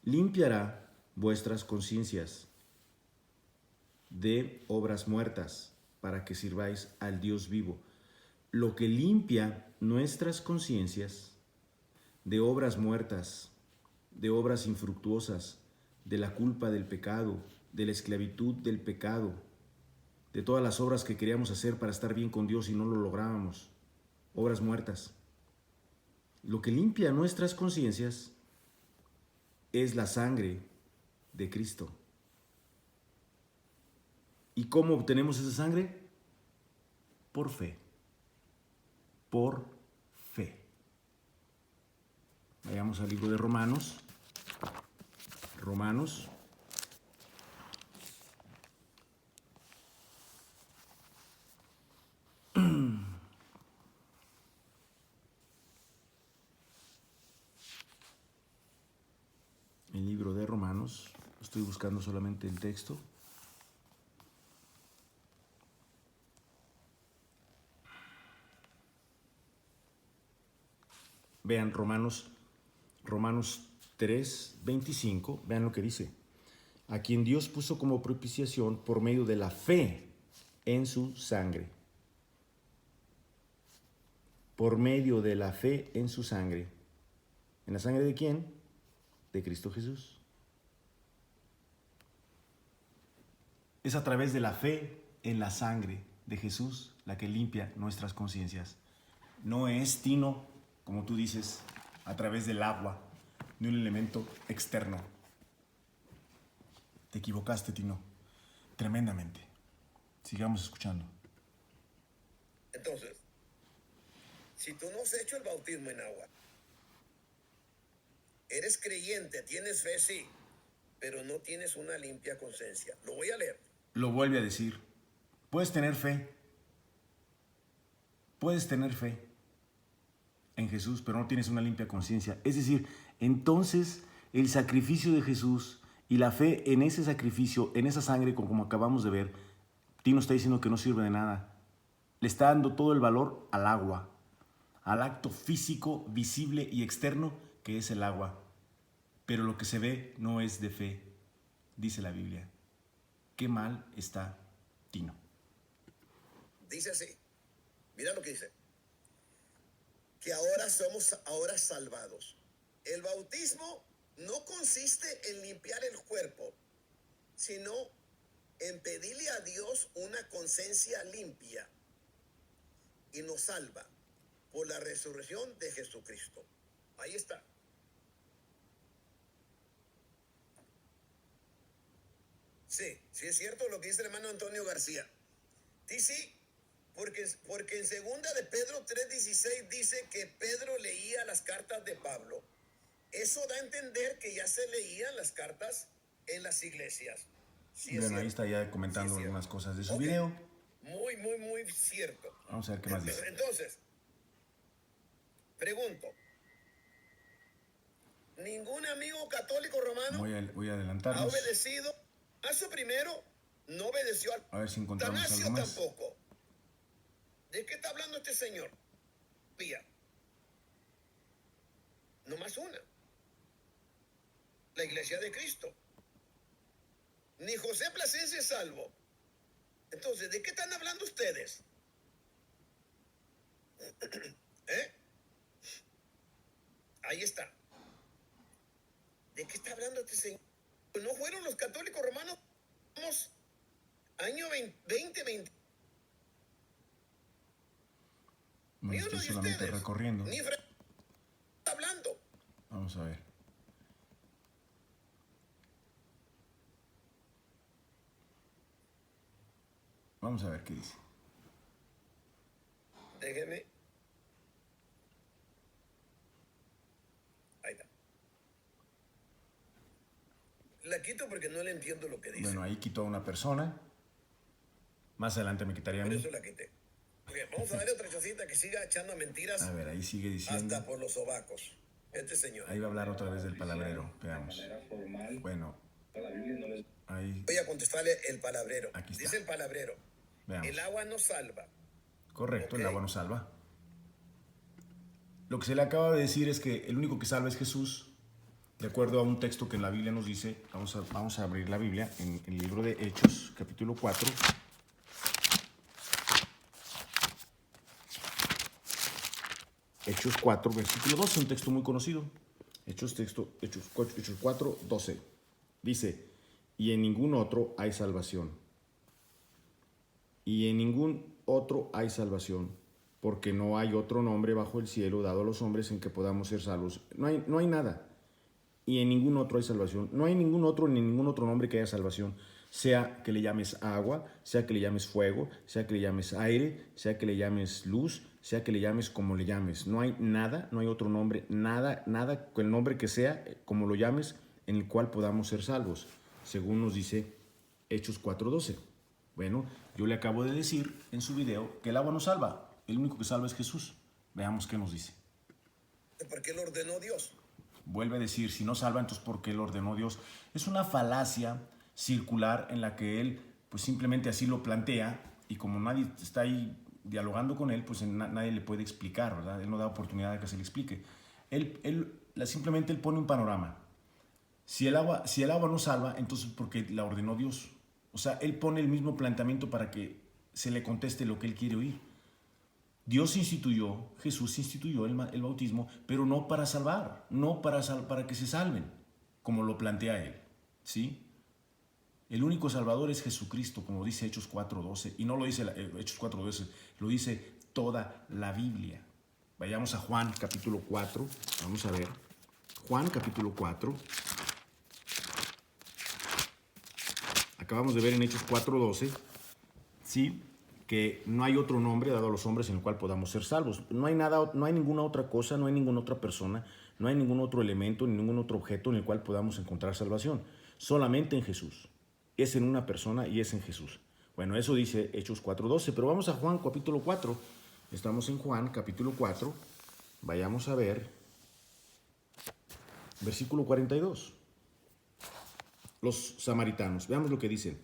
limpiará vuestras conciencias de obras muertas para que sirváis al Dios vivo? Lo que limpia nuestras conciencias de obras muertas, de obras infructuosas, de la culpa del pecado, de la esclavitud del pecado, de todas las obras que queríamos hacer para estar bien con Dios y no lo lográbamos, obras muertas. Lo que limpia nuestras conciencias es la sangre de Cristo. ¿Y cómo obtenemos esa sangre? Por fe. Por fe. Vayamos al libro de Romanos. Romanos. El libro de Romanos. Estoy buscando solamente el texto. Vean Romanos 3, 25. Vean lo que dice. A quien Dios puso como propiciación por medio de la fe en su sangre. Por medio de la fe en su sangre. ¿En la sangre de quién? De Cristo Jesús. Es a través de la fe en la sangre de Jesús la que limpia nuestras conciencias. No es, Tino, como tú dices, a través del agua, de un elemento externo. Te equivocaste, Tino, tremendamente. Sigamos escuchando. Entonces, si tú no has hecho el bautismo en agua, eres creyente, tienes fe, sí, pero no tienes una limpia conciencia. Lo voy a leer. Lo vuelve a decir. Puedes tener fe. Puedes tener fe en Jesús, pero no tienes una limpia conciencia. Es decir, entonces el sacrificio de Jesús y la fe en ese sacrificio, en esa sangre, como acabamos de ver, Tino está diciendo que no sirve de nada. Le está dando todo el valor al agua, al acto físico, visible y externo que es el agua. Pero lo que se ve no es de fe, dice la Biblia. Qué mal está Tino. Dice así, mira lo que dice, que ahora somos salvados. El bautismo no consiste en limpiar el cuerpo, sino en pedirle a Dios una conciencia limpia, y nos salva por la resurrección de Jesucristo. Ahí está. Sí, sí es cierto lo que dice el hermano Antonio García. Sí, porque en segunda de Pedro 3:16 dice que Pedro leía las cartas de Pablo. Eso da a entender que ya se leían las cartas en las iglesias. Sí, bueno, ahí está ya comentando algunas cosas de su video. Muy cierto. Vamos a ver qué más dice. Entonces, pregunto, ¿ningún amigo católico romano voy a adelantarnos. ha obedecido a su primero? No obedeció al A ver si encontramos Atanasio algo más. tampoco. ¿De qué está hablando este señor? Pía. No más una. La iglesia de Cristo. Ni José Plasencia es salvo. Entonces, ¿de qué están hablando ustedes? ¿Eh? Ahí está. ¿De qué está hablando este señor? ¿No fueron los católicos romanos? Vamos, año 2020. No, Ni estoy uno de solamente ustedes, recorriendo. ni está hablando. Vamos a ver. Vamos a ver qué dice. Déjeme. Ahí está. La quito porque no le entiendo lo que dice. Bueno, ahí quitó a una persona. Más adelante me quitaría a Por mí. eso la quité. Bien, vamos a darle otra chocita que siga echando mentiras. A ver, ahí sigue diciendo. Hasta por los sobacos. Este señor. Ahí va a hablar otra vez del palabrero. Veamos. Bueno. Ahí. Voy a contestarle el palabrero. Aquí está. Dice el palabrero. Veamos. El agua no salva. Correcto, Ok. el agua no salva. Lo que se le acaba de decir es que el único que salva es Jesús. De acuerdo a un texto que en la Biblia nos dice, vamos a abrir la Biblia en el libro de Hechos, capítulo 4. Hechos 4, versículo 12, un texto muy conocido. Hechos 4, 12. Dice, y en ningún otro hay salvación. Y en ningún otro hay salvación, porque no hay otro nombre bajo el cielo dado a los hombres en que podamos ser salvos. No hay nada. Y en ningún otro hay salvación. No hay ningún otro ni ningún otro nombre que haya salvación. Sea que le llames agua, sea que le llames fuego, sea que le llames aire, sea que le llames luz, sea que le llames como le llames. No hay nada, no hay otro nombre, nada, con el nombre que sea, como lo llames, en el cual podamos ser salvos, según nos dice Hechos 4:12. Bueno, yo le acabo de decir en su video que el agua no salva, el único que salva es Jesús. Veamos qué nos dice. Porque lo ordenó Dios. Vuelve a decir, si no salva, entonces ¿por qué lo ordenó Dios? Es una falacia circular en la que él pues simplemente así lo plantea, y como nadie está ahí dialogando con él, pues nadie le puede explicar, ¿verdad? Él no da oportunidad de que se le explique. Simplemente él pone un panorama. Si el agua no salva, entonces ¿por qué la ordenó Dios? O sea, él pone el mismo planteamiento para que se le conteste lo que él quiere oír. Jesús instituyó el bautismo, pero no para salvar, no para que se salven, como lo plantea él, ¿sí? El único salvador es Jesucristo, como dice Hechos 4:12, y no lo dice Hechos 4:12, lo dice toda la Biblia. Vayamos a Juan capítulo 4, vamos a ver, Juan capítulo 4. Acabamos de ver en Hechos 4:12, ¿sí?, que no hay otro nombre dado a los hombres en el cual podamos ser salvos. No hay nada, no hay ninguna otra cosa, no hay ninguna otra persona, no hay ningún otro elemento, ni ningún otro objeto en el cual podamos encontrar salvación. Solamente en Jesús. Es en una persona y es en Jesús. Bueno, eso dice Hechos 4:12, pero vamos a Juan capítulo 4. Estamos en Juan capítulo 4. Vayamos a ver versículo 42. Los samaritanos, veamos lo que dicen.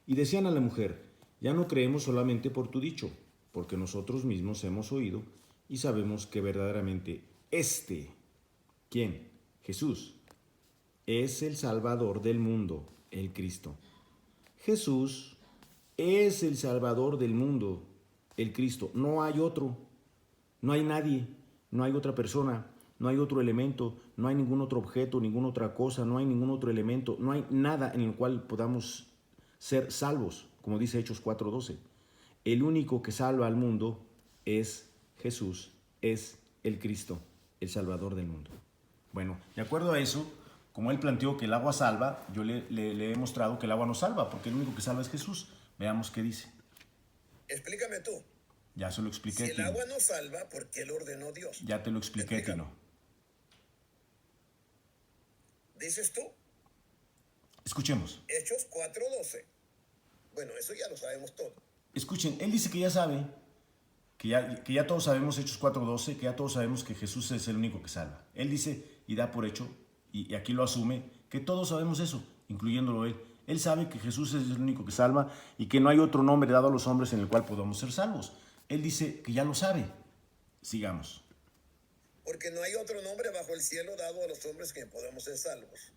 Y decían a la mujer: ya no creemos solamente por tu dicho, porque nosotros mismos hemos oído y sabemos que verdaderamente ¿quién? Jesús, es el Salvador del mundo, el Cristo. Jesús es el Salvador del mundo, el Cristo. No hay otro, no hay nadie, no hay otra persona, no hay otro elemento, no hay ningún otro objeto, ninguna otra cosa, no hay ningún otro elemento, no hay nada en el cual podamos ser salvos, como dice Hechos 4:12. El único que salva al mundo es Jesús, es el Cristo, el Salvador del mundo. Bueno, de acuerdo a eso, como él planteó que el agua salva, yo le he mostrado que el agua no salva, porque el único que salva es Jesús. Veamos qué dice. Explícame tú. Ya se lo expliqué, Si el Tino. agua no salva, ¿por qué lo ordenó Dios? Ya te lo expliqué, Explícame. Tino. Dices tú, Escuchemos. Hechos 4:12. Bueno, eso ya lo sabemos todo. Escuchen, él dice que ya sabe, que ya todos sabemos Hechos 4:12, que ya todos sabemos que Jesús es el único que salva. Él dice y da por hecho, y aquí lo asume, que todos sabemos eso, incluyéndolo él. Él sabe que Jesús es el único que salva y que no hay otro nombre dado a los hombres en el cual podamos ser salvos. Él dice que ya lo sabe. Sigamos. Porque no hay otro nombre bajo el cielo dado a los hombres que podamos ser salvos.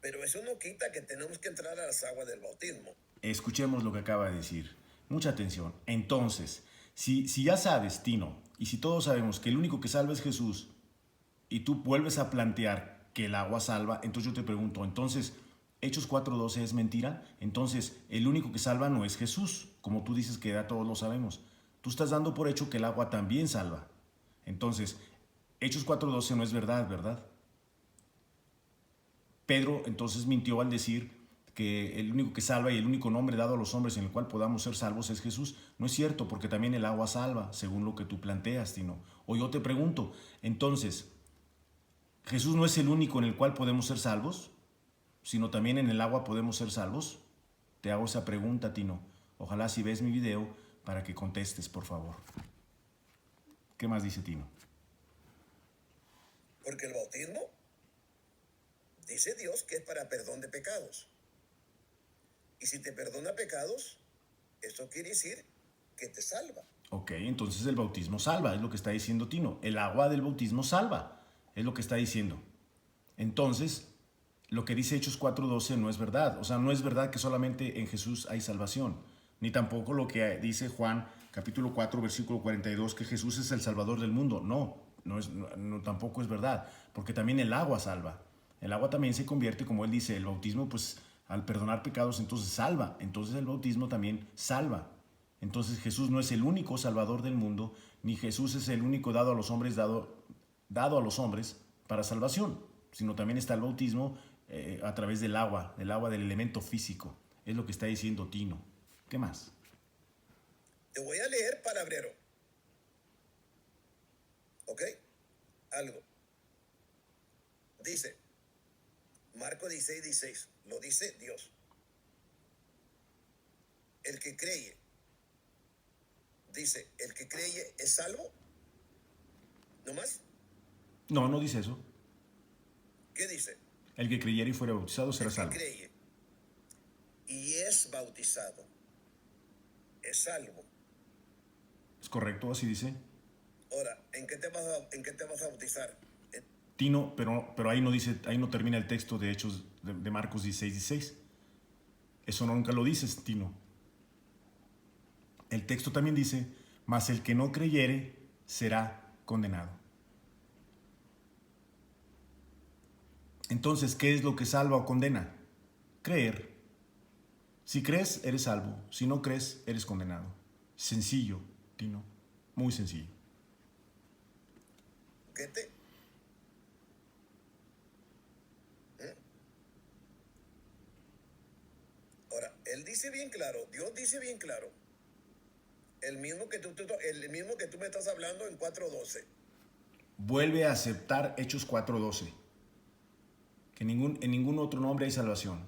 Pero eso no quita que tenemos que entrar a las aguas del bautismo. Escuchemos lo que acaba de decir. Mucha atención. Entonces, si ya sabes, Tino, y si todos sabemos que el único que salva es Jesús, y tú vuelves a plantear que el agua salva, entonces yo te pregunto, entonces, Hechos 4:12 es mentira. Entonces, el único que salva no es Jesús, como tú dices que ya todos lo sabemos. Tú estás dando por hecho que el agua también salva. Entonces, Hechos 4:12 no es verdad, ¿verdad? Pedro entonces mintió al decir que el único que salva y el único nombre dado a los hombres en el cual podamos ser salvos es Jesús. No es cierto, porque también el agua salva, según lo que tú planteas, Tino. O yo te pregunto, entonces, ¿Jesús no es el único en el cual podemos ser salvos, sino también en el agua podemos ser salvos? Te hago esa pregunta, Tino. Ojalá si ves mi video para que contestes, por favor. ¿Qué más dice Tino? Porque el bautismo, dice Dios que es para perdón de pecados. Y si te perdona pecados, eso quiere decir que te salva. Ok, entonces el bautismo salva, es lo que está diciendo Tino. El agua del bautismo salva, es lo que está diciendo. Entonces, lo que dice Hechos 4:12 no es verdad. O sea, no es verdad que solamente en Jesús hay salvación. Ni tampoco lo que dice Juan capítulo 4, versículo 42, que Jesús es el Salvador del mundo. No, tampoco es verdad, porque también el agua salva. El agua también se convierte, como él dice, el bautismo, pues al perdonar pecados, entonces salva. Entonces el bautismo también salva. Entonces Jesús no es el único Salvador del mundo, ni Jesús es el único dado a los hombres, dado a los hombres para salvación, sino también está el bautismo a través del agua del elemento físico. Es lo que está diciendo Tino. ¿Qué más? Te voy a leer palabrero. ¿Ok? Algo. Dice, Marcos 16:16, lo dice Dios. El que cree, dice, el que cree es salvo. ¿No más? No, no dice eso. ¿Qué dice? El que creyere y fuera bautizado será salvo. El que cree y es bautizado es salvo. ¿Es correcto? Así dice. Ahora, ¿en qué te vas a bautizar? Tino, pero ahí no dice, ahí no termina el texto de Hechos de Marcos 16:16. Eso nunca lo dices, Tino. El texto también dice, mas el que no creyere será condenado. Entonces, ¿qué es lo que salva o condena? Creer. Si crees, eres salvo. Si no crees, eres condenado. Sencillo, Tino. Muy sencillo. ¿Qué te? Ahora, él dice bien claro, Dios dice bien claro, el mismo que tú me estás hablando en 4:12. Vuelve a aceptar Hechos 4:12. Que en ningún otro nombre hay salvación.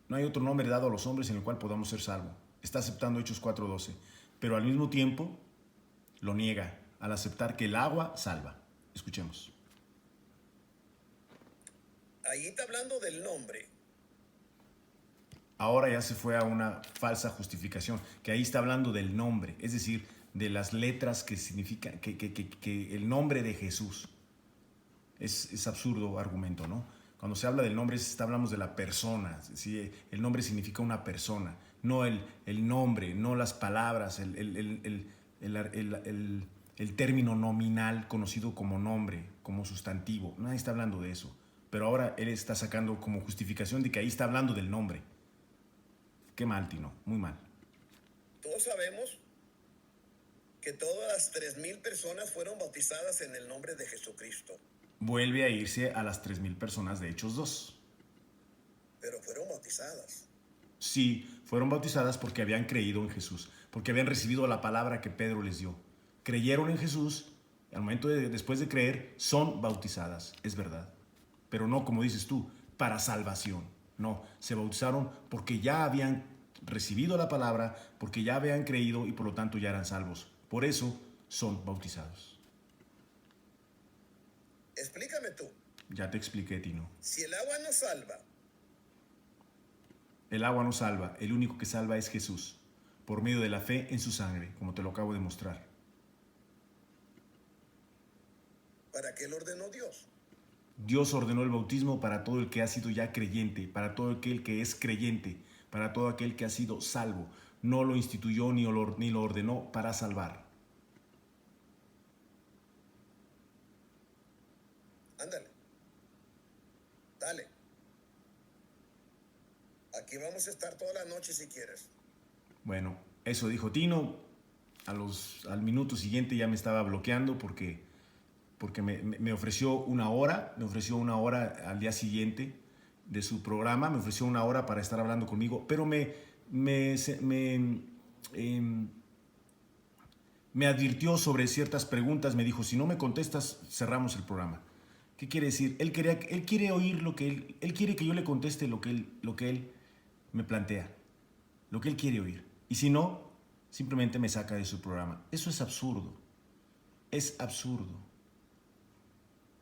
No hay otro nombre dado a los hombres en el cual podamos ser salvos. está aceptando Hechos 4:12, pero al mismo tiempo lo niega al aceptar que el agua salva. Escuchemos. Ahí está hablando del nombre. Ahora ya se fue a una falsa justificación, que ahí está hablando del nombre, es decir, de las letras que significan, que el nombre de Jesús. Es absurdo argumento, ¿no? Cuando se habla del nombre, hablamos de la persona, ¿sí? El nombre significa una persona, no el nombre, no las palabras, el término nominal conocido como nombre, como sustantivo. Nadie está hablando de eso. Pero ahora él está sacando como justificación de que ahí está hablando del nombre. Qué mal, Tino, muy mal. Todos sabemos que todas las 3,000 personas fueron bautizadas en el nombre de Jesucristo. Vuelve a irse a las 3,000 personas de Hechos 2. Pero fueron bautizadas. Sí, fueron bautizadas porque habían creído en Jesús, porque habían recibido la palabra que Pedro les dio. Creyeron en Jesús, al momento después de creer, son bautizadas, es verdad. Pero no, como dices tú, para salvación. No, se bautizaron porque ya habían recibido la palabra, porque ya habían creído y por lo tanto ya eran salvos. Por eso son bautizados. Explícame tú. Ya te expliqué, Tino. Si el agua no salva, el agua no salva, el único que salva es Jesús, por medio de la fe en su sangre, como te lo acabo de mostrar. ¿para qué lo ordenó Dios? Dios ordenó el bautismo para todo el que ha sido ya creyente, para todo aquel que es creyente, para todo aquel que ha sido salvo. No lo instituyó ni lo ordenó para salvar. Ándale. Dale. Aquí vamos a estar toda la noche si quieres. Bueno, eso dijo Tino. Al minuto siguiente ya me estaba bloqueando porque me ofreció una hora, al día siguiente de su programa, me ofreció una hora para estar hablando conmigo, pero me advirtió sobre ciertas preguntas, me dijo, si no me contestas, cerramos el programa. ¿Qué quiere decir? Él quiere oír lo que él quiere que yo le conteste lo que él me plantea, lo que él quiere oír. Y si no, simplemente me saca de su programa. Eso es absurdo. Es absurdo.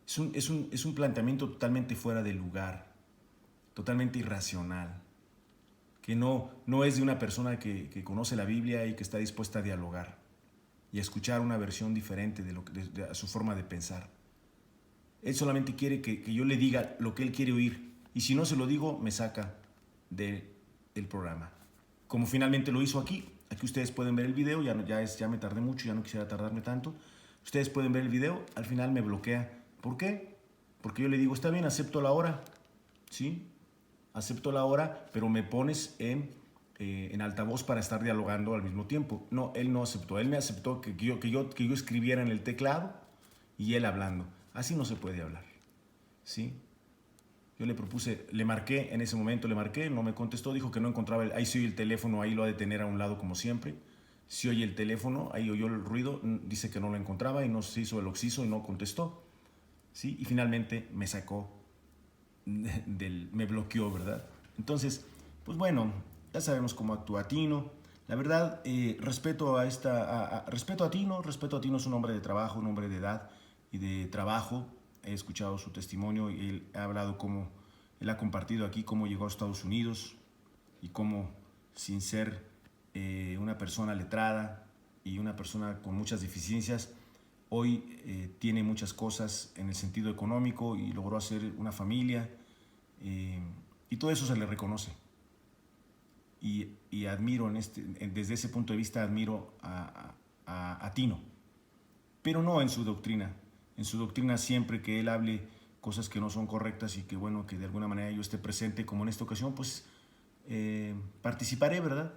Es un planteamiento totalmente fuera de lugar, totalmente irracional, que no es de una persona que conoce la Biblia y que está dispuesta a dialogar y a escuchar una versión diferente de su forma de pensar. Él solamente quiere que yo le diga lo que él quiere oír, y si no se lo digo, me saca del programa. Como finalmente lo hizo aquí. Aquí ustedes pueden ver el video, ya me tardé mucho, ya no quisiera tardarme tanto. Ustedes pueden ver el video, al final me bloquea. ¿Por qué? Porque yo le digo, está bien, acepto la hora, ¿sí? Acepto la hora, pero me pones en altavoz para estar dialogando al mismo tiempo. No, él no aceptó. Él me aceptó que yo escribiera en el teclado y él hablando. Así no se puede hablar, ¿sí? Yo le propuse, le marqué en ese momento, no me contestó, dijo que no encontraba, ahí se oye el teléfono, ahí lo ha de tener a un lado como siempre. Se oye el teléfono, ahí oyó el ruido, dice que no lo encontraba y no se hizo el oxiso y no contestó. ¿Sí? Y finalmente me sacó, me bloqueó, ¿verdad? Entonces, pues bueno, ya sabemos cómo actúa Tino. La verdad, respeto a Tino. Es un hombre de trabajo, un hombre de edad y de trabajo. He escuchado su testimonio y él ha hablado cómo él ha compartido aquí cómo llegó a Estados Unidos y cómo, sin ser una persona letrada y una persona con muchas deficiencias, hoy tiene muchas cosas en el sentido económico y logró hacer una familia, y todo eso se le reconoce. Y admiro, desde ese punto de vista, admiro a Tino, pero no en su doctrina. En su doctrina, siempre que él hable cosas que no son correctas y que, bueno, que de alguna manera yo esté presente, como en esta ocasión, pues participaré, ¿verdad?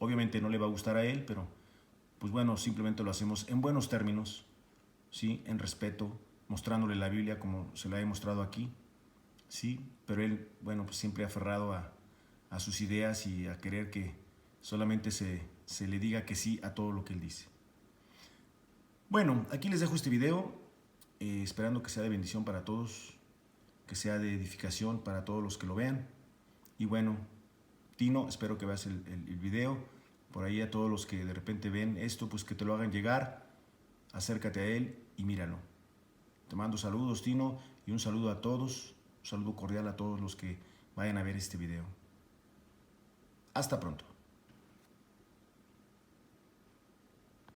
Obviamente no le va a gustar a él, pero pues bueno, simplemente lo hacemos en buenos términos, ¿sí? En respeto, mostrándole la Biblia como se la he mostrado aquí, ¿sí? Pero él, bueno, pues siempre aferrado a sus ideas y a querer que solamente se le diga que sí a todo lo que él dice. Bueno, aquí les dejo este video, esperando que sea de bendición para todos, que sea de edificación para todos los que lo vean. Y bueno, Tino, espero que veas el video. Por ahí a todos los que de repente ven esto, pues que te lo hagan llegar, acércate a él y míralo. Te mando saludos, Tino, y un saludo a todos, un saludo cordial a todos los que vayan a ver este video. Hasta pronto.